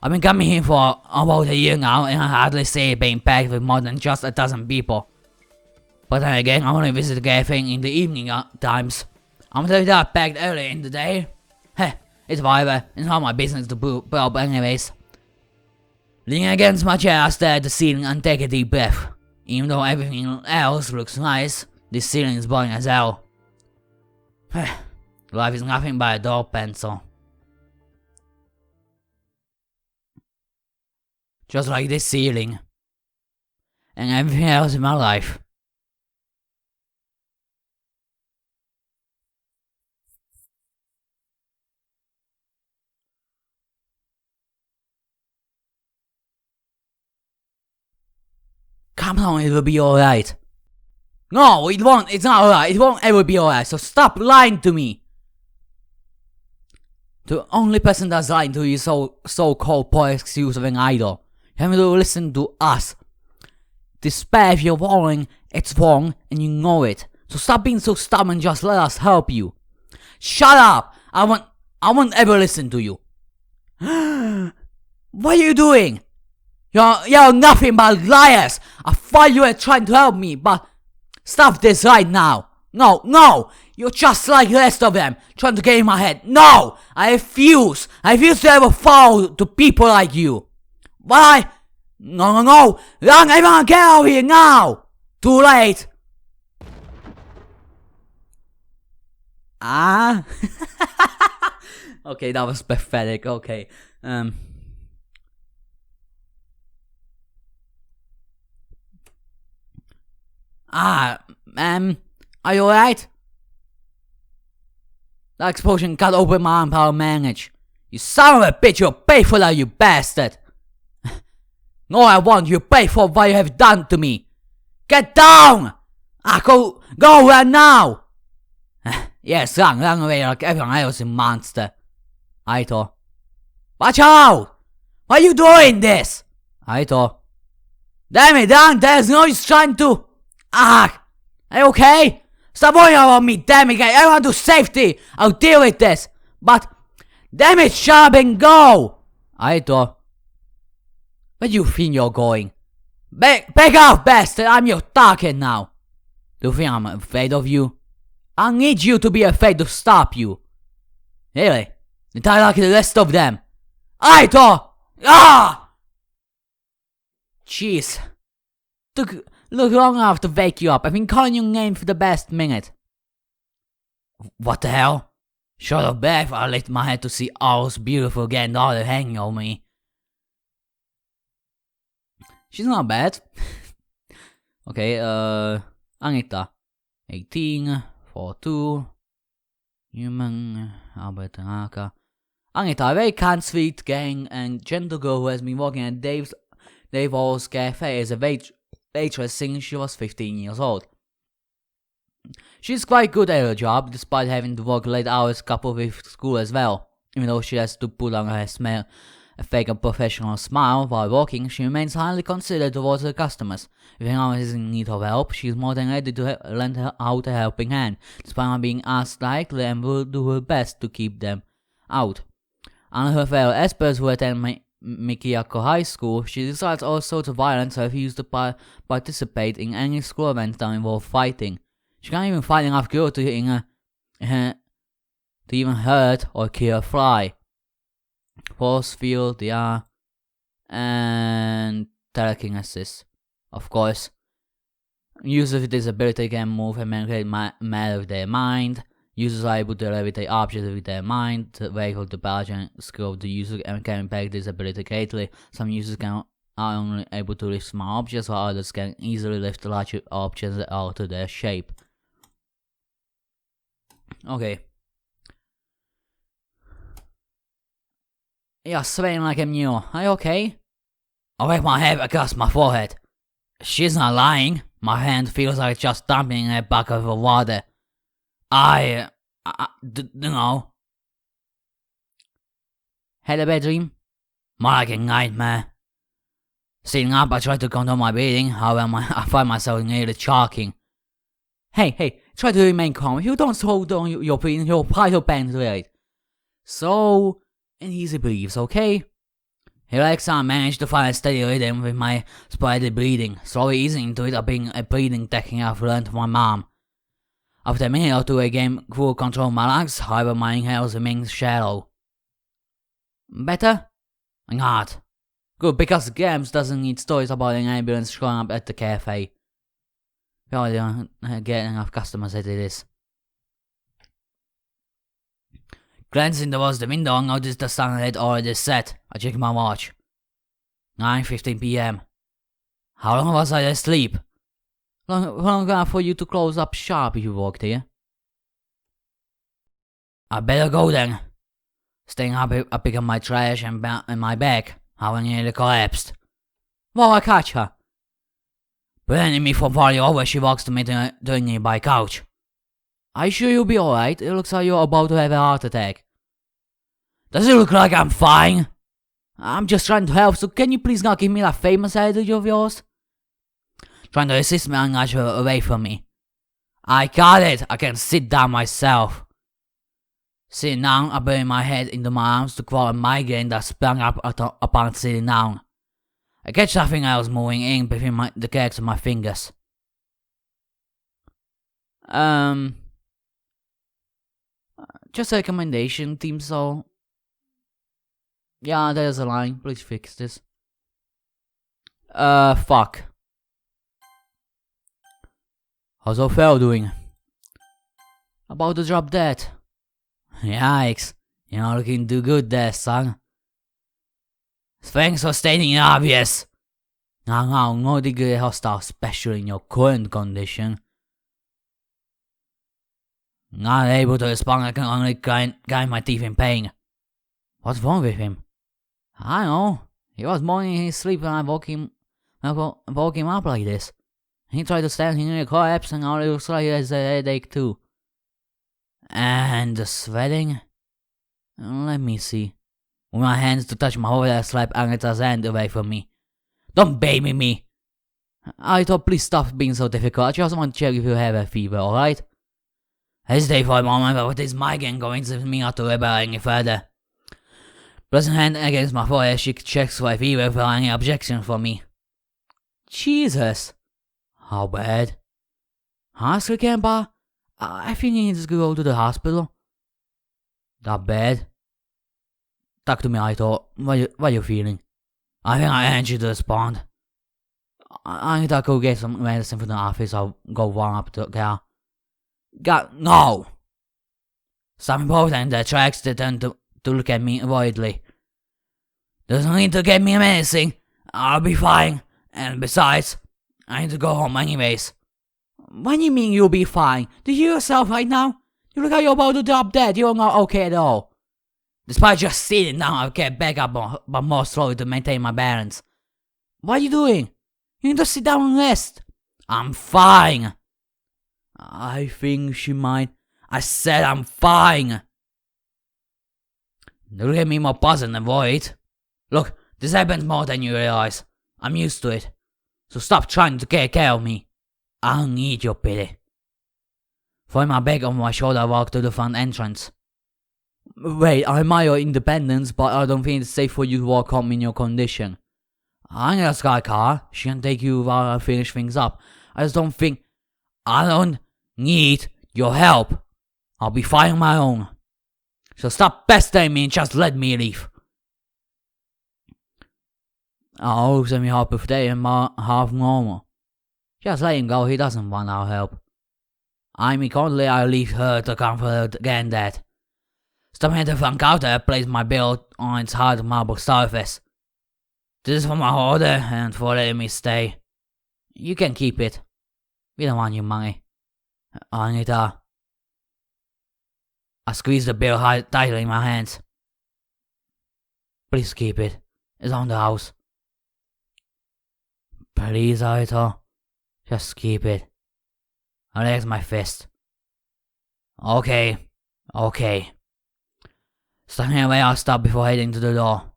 I've been coming here for about a year now, and I hardly see it being packed with more than just a dozen people. But then again, I only visit the cafe in the evening times. I'm sure they are packed early in the day. Heh, it's whatever, it's not my business to put up anyways. Leaning against my chair, I stare at the ceiling and take a deep breath. Even though everything else looks nice, this ceiling is boring as hell. Life is nothing but a dull pencil. Just like this ceiling. And everything else in my life. Come on, it will be alright. No, it won't, it's not alright, it won't ever be alright, so stop lying to me. The only person that's lying to you is so-called poor excuse of an idol. You have to listen to us. Despair if you're wrong, it's wrong, and you know it. So stop being so stubborn, just let us help you. Shut up! I won't ever listen to you. What are you doing? You're nothing but liars! I thought you were trying to help me, but stop this right now! No! You're just like the rest of them, trying to get in my head. No! I refuse to ever fall to people like you. Why? No! Run, everyone get out of here now! Too late! Ah? Okay, that was pathetic, okay. Are you alright? That explosion cut open my arm, how I manage. You son of a bitch, you'll pay for that, you bastard! No, I won't, you pay for what you have done to me! Get down! Go run now! Yes, run away like everyone else, you monster. Arito. Watch out! Why are you doing this? Arito. Damn it, Dan, there's no use trying to... Are you okay? Stop worrying about me, damn it, everyone to safety! I'll deal with this! But... Damn it, shut up and go! Arito. Where do you think you're going? Back off, bastard! I'm your target now! Do you think I'm afraid of you? I need you to be afraid to stop you. Really? Entirely like the rest of them. Arito! Ah! Jeez. Took long enough to wake you up. I've been calling your name for the past minute. What the hell? Short of breath, I lift my head to see Owl's beautiful granddaughter hanging over me. She's not bad. Okay, Anita. 18, 42. Human, Albert and Aka. Anita, a very kind, sweet, caring, and gentle girl who has been working at Dave Hall's cafe as a waitress since she was 15 years old. She's quite good at her job, despite having to work late hours coupled with school as well. Even though she has to put on a fake and professional smile while working, she remains highly considerate towards her customers. If anyone is in need of help, she is more than ready to lend out a helping hand, despite not being asked directly, and will do her best to keep them out. Unlike her fellow aspirants who attend Mikiyako High School, she decides all sorts of violence and refuses to participate in any school events that involve fighting. She can't even fight enough girls to even hurt or kill a fly. Force field, yeah, and telekinesis, of course. Users with disability can move and manipulate matter with their mind. Users are able to levitate objects with their mind. The vehicle, the biology and skill of the user can impact disability greatly. Some users are only able to lift small objects, while others can easily lift larger objects that alter their shape. Okay. You're sweating like a mule. Are you okay? I wave my head across my forehead. She's not lying. My hand feels like just dumping in a bucket of water. You know. Had a bad dream? More like a nightmare. Sitting up, I try to control my breathing. However, I find myself nearly choking. Hey, try to remain calm. If you don't hold on your breathing, you'll apply your pen to it. So, and easy breathes, okay? Relax, I managed to find a steady rhythm with my sporadic breathing, slowly easing into it, being a breathing technique I've learned from my mom. After a minute or two, I gained full control of my lungs, however my inhales remained shallow. Better? Not. Good, because Gams doesn't need stories about an ambulance showing up at the cafe. Probably don't get enough customers as it is. Glancing towards the window, I noticed the sun had already set. I checked my watch. 9:15 p.m. How long was I asleep? Long enough for you to close up sharp if you walked here. I better go then. Staying up, I pick up my trash and my bag. I nearly collapsed. Well, I catch her. Preventing me from falling over, she walks to me to the nearby couch. Are you sure you'll be alright? It looks like you're about to have a heart attack. Does it look like I'm fine? I'm just trying to help, so can you please not give me that famous attitude of yours? Trying to assist me and nudge her away from me. I got it! I can sit down myself. Sitting down, I bury my head into my arms to quell a migraine that sprang up upon sitting down. I catch something else moving in between the cracks of my fingers. Just a recommendation, Team Soul. Yeah, there's a line. Please fix this. Fuck. How's Ophel doing? About to drop dead. Yikes. You're not looking too good there, son. Thanks for stating the obvious. No degree hostile, especially in your current condition. Not able to respond, I can only grind my teeth in pain. What's wrong with him? I don't know. He was moaning in his sleep when I woke him up like this. He tried to stand, he nearly collapsed, and now it looks like he has a headache too. And the sweating? Let me see. With my hands to touch my head, I slap Anita's hand away from me. Don't baby me! I thought, please stop being so difficult. I just want to check if you have a fever, alright? Hesitate for a moment, but with this migraine going to me not to rebel any further. Pressing hand against my forehead, she checks for a fever without any objection from me. Jesus! How bad? Honestly, Kemba, I think he needs to go to the hospital. That bad? Talk to me, Arito. What you feeling? I think I need you to respond. I need to go get some medicine from the office. I'll go warm up the car. God, no! Some important that tracks to turn to look at me avoidly. Doesn't need to get me medicine. I'll be fine. And besides, I need to go home anyways. What do you mean you'll be fine? Do you hear yourself right now? You look like you're about to drop dead. You're not okay at all. Despite just sitting down, I'll get back up but more slowly to maintain my balance. What are you doing? You need to sit down and rest. I'm fine. I think she might. I said I'm fine. Look at me more puzzled and worried. Look, this happens more than you realize. I'm used to it. So stop trying to take care of me. I don't need your pity. Throwing my bag over my shoulder, I walk to the front entrance. Wait, I admire your independence, but I don't think it's safe for you to walk home in your condition. I ain't got a sky car. She can take you while I finish things up. I don't need your help. I'll be fine on my own. So stop pestering me and just let me leave. I hope me half birthday and half normal. Just let him go, he doesn't want our help. I mean, currently I'll leave her to comfort again that. Stopping at the front counter, I place my bill on its hard marble surface. This is for my order and for letting me stay. You can keep it. We don't want your money. Anita. I squeeze the bill tightly in my hands. Please keep it. It's on the house. Please, Arito. Just keep it. I raise my fist. Okay. Standing away, I'll stop before heading to the door.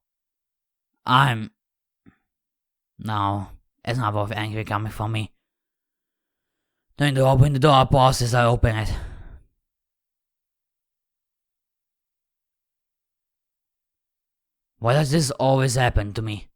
No, it's not worth anger coming from me. Going to open the door, I pause as I open it. Why does this always happen to me?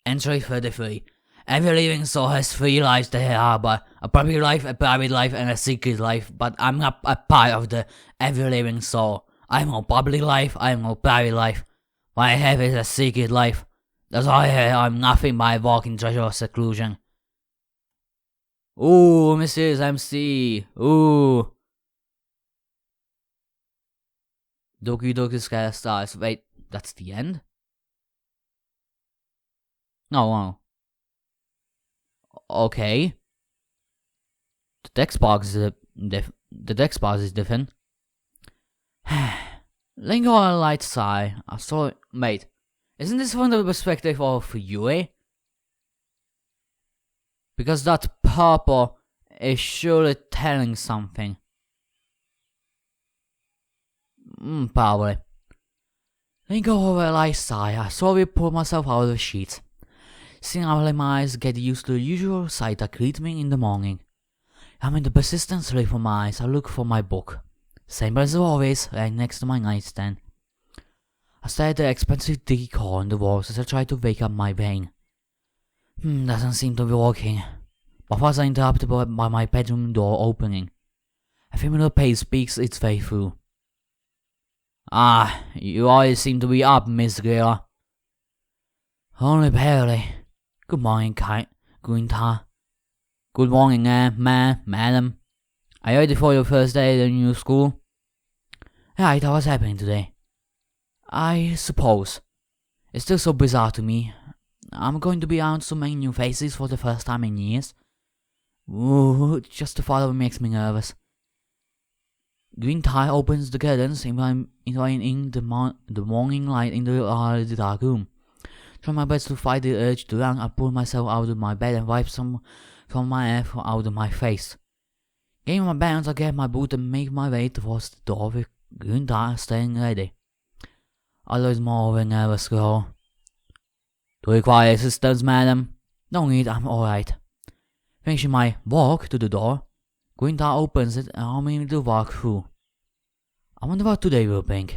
Entry 33. Every living soul has 3 lives they harbor. A public life, a private life, and a secret life. But I'm not a part of the every living soul. I have no public life, I have no private life. What I have is a secret life. That's why I'm nothing but a walking treasure of seclusion. Ooh, Mrs. MC. Ooh. Doki Sky Stars. Wait, that's the end? No. Okay. The text box is different. Lingo on a light sigh. I saw it. Wait, isn't this from the perspective of Yue? Because that purple is surely telling something. Probably. Lingo over a light sigh. I slowly pull myself out of the sheets. Seeing how my eyes get used to the usual sight that greets me in the morning. I'm in the persistent sleep of my eyes. I look for my book. Same as always, right next to my nightstand. I stare at the expensive decor on the walls as I try to wake up my brain. Doesn't seem to be working. But was I interrupted by my bedroom door opening? A familiar pace speaks its way through. You always seem to be up, Miss Gila. Only barely. Good morning, Guinta. Good morning, madam. Are you ready for your first day at the new school? Right, what's happening today? I suppose. It's still so bizarre to me. I'm going to be around so many new faces for the first time in years. Ooh, just the thought of it makes me nervous. Green tie opens the curtains, inviting the morning light into the dark room. Trying my best to fight the urge to run, I pull myself out of my bed and wipe some from my hair out of my face. Gaining my balance, I get my boot and make my way towards the door with green tie staying ready. Always more of a nervous girl. Do you require assistance, madam? No need, I'm alright. Finishing my walk to the door, green tie opens it and allowing me to walk through. I wonder what today will bring.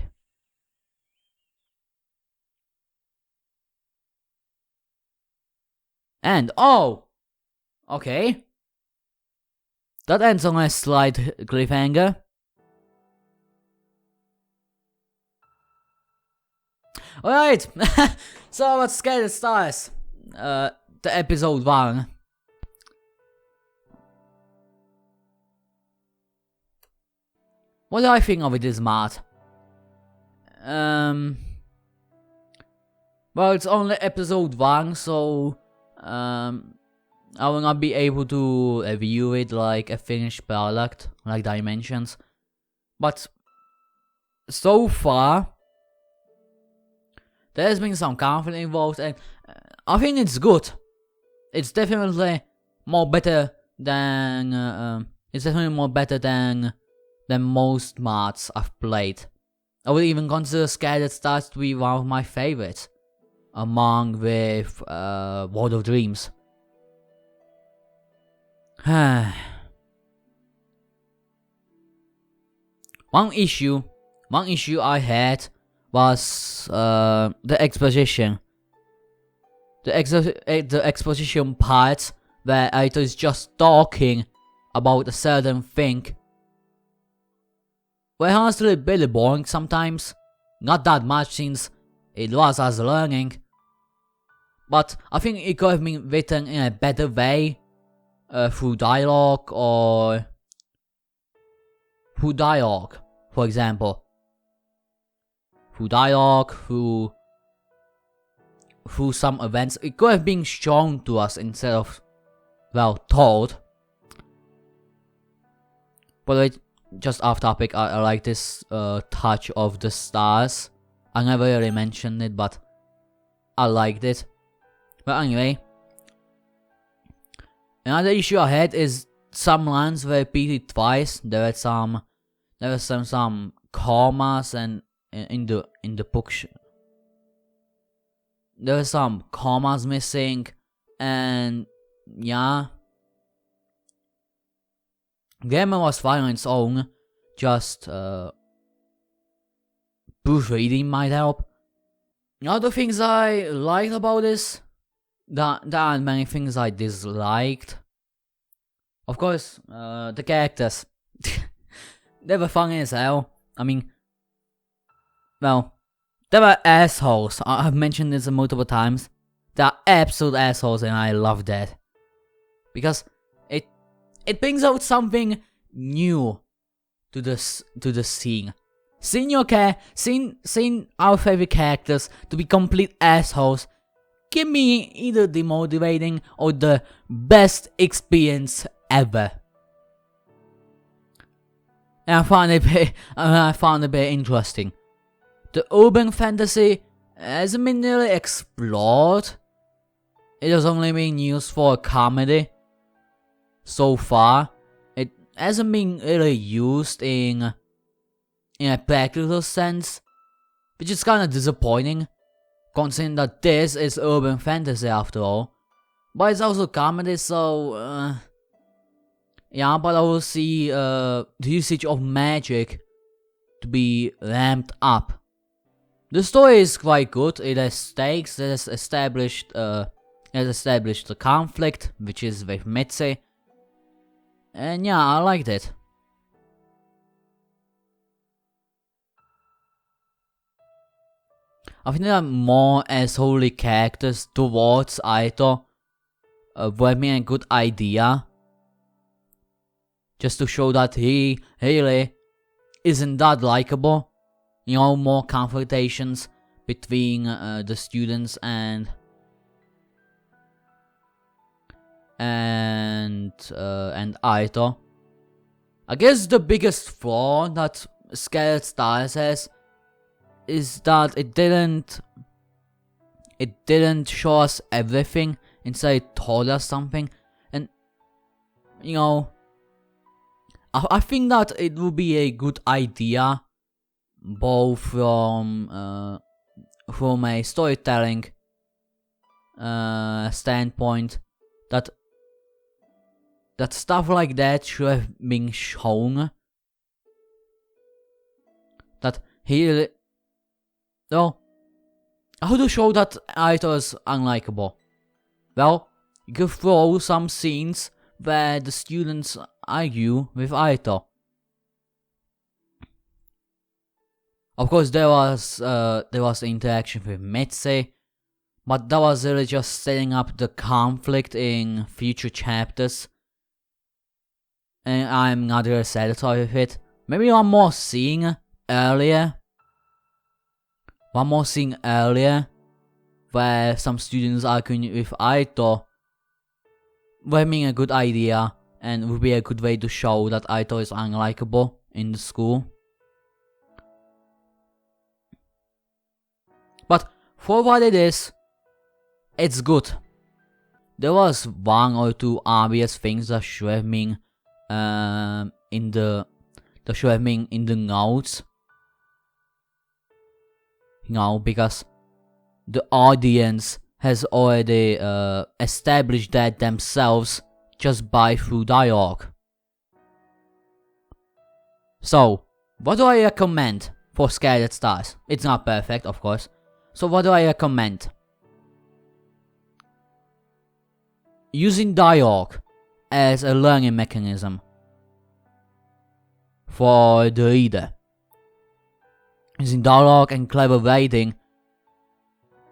And okay. that ends on a slight cliffhanger. Alright, so let's get it started. The episode 1. What do I think of it is mad? Well, it's only episode 1, so I will not be able to review it like a finished product, like Dimensions. But so far, there's been some conflict involved, and I think it's good. It's definitely more better than most mods I've played. I would even consider Scattered Stars to be one of my favorites, among with World of Dreams. One issue I had was the exposition. The exposition part where Arito is just talking about a certain thing. Well, honestly, really boring sometimes. Not that much since it was us learning. But I think it could have been written in a better way. Through dialogue, for example. Through dialogue, through some events. It could have been shown to us instead of, well, told. But just off topic, I like this touch of the stars. I never really mentioned it, but I liked it. But anyway, another issue I had is some lines were repeated twice. There were some commas and in the book. There were some commas missing, and yeah. Grammar was fine on its own, just proofreading might help. Other things I liked about this, there aren't many things I disliked. Of course, the characters. They were funny as hell. I mean, well, they were assholes. I've mentioned this multiple times. They are absolute assholes, and I love that. Because it brings out something new to the scene. Seeing our favorite characters to be complete assholes give me either demotivating or the best experience ever. And I found it very interesting. The urban fantasy hasn't been really explored. It has only been used for a comedy. So far, it hasn't been really used in a practical sense, which is kinda disappointing, considering that this is urban fantasy after all. But it's also comedy, so yeah, but I will see the usage of magic to be ramped up. The story is quite good. It has stakes. It has established the conflict, which is with Mitzi. And yeah, I liked it. I think there are more assholey characters towards Arito would have been a good idea. Just to show that he really isn't that likable. You know, more confrontations between the students and Arito. I guess the biggest flaw that Scattered Stars has is that it didn't show us everything. Instead, it told us something, and you know, I think that it would be a good idea, both from a storytelling standpoint, that stuff like that should have been shown. That he, well, how to show that Arito is unlikable? Well, you could throw some scenes where the students argue with Arito. Of course, there was the interaction with Mitse, but that was really just setting up the conflict in future chapters, and I'm not really satisfied with it. Maybe one more scene earlier, where some students arguing with Arito would be a good idea, and would be a good way to show that Arito is unlikable in the school. But for what it is, it's good. There was one or two obvious things that should have been in the notes. You know, because the audience has already established that themselves just by through dialogue. So, what do I recommend for Scattered Stars? It's not perfect, of course. So what do I recommend? Using dialogue as a learning mechanism for the reader. Using dialogue and clever writing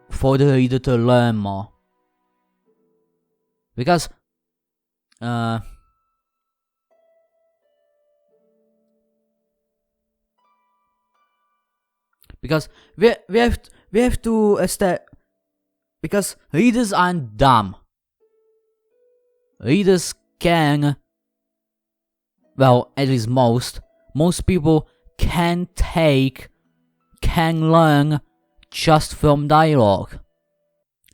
for the reader to learn more. Because we have to establish, because readers aren't dumb. Readers can, well, at least most people can learn just from dialogue.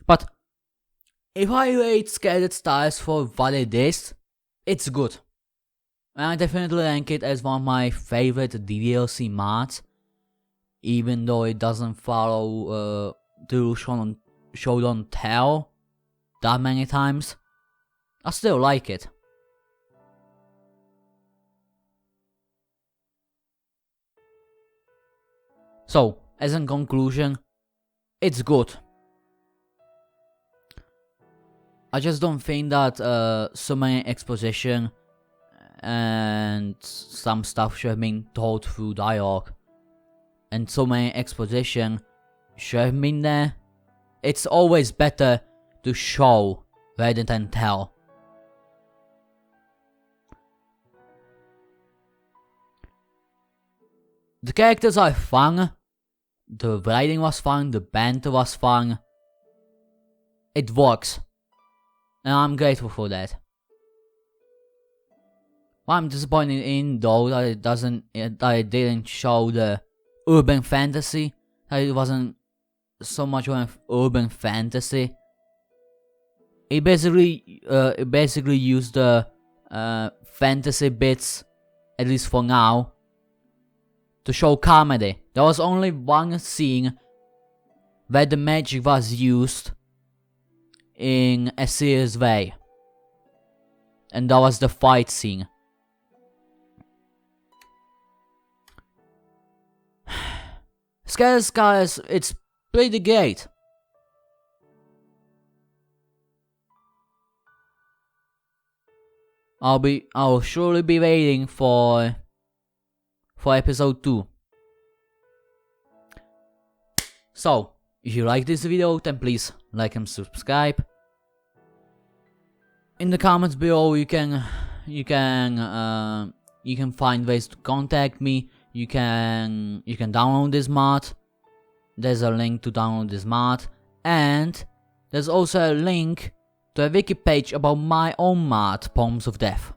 But if I rate Scattered Stars for what it is, it's good. And I definitely rank it as one of my favorite DLC mods. Even though it doesn't follow the show don't tell that many times, I still like it. So, as in conclusion, it's good. I just don't think that so many exposition and some stuff should have been told through dialogue. And so many exposition should have been there. It's always better to show rather than tell. The characters are fun. The writing was fun. The banter was fun. It works. And I'm grateful for that. What I'm disappointed in though that it didn't show the urban fantasy. That it wasn't so much of an urban fantasy. It basically used the fantasy bits, at least for now, to show comedy. There was only one scene where the magic was used in a serious way, and that was the fight scene. Scattered Stars, it's pretty great. I'll surely be waiting for episode 2. So, if you like this video, then please like and subscribe. In the comments below, you can find ways to contact me. You can download this mod. There's a link to download this mod, and there's also a link to a wiki page about my own mod, Poems of Death.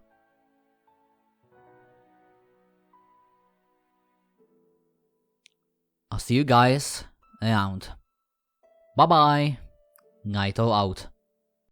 I'll see you guys around. Bye bye. Naito out.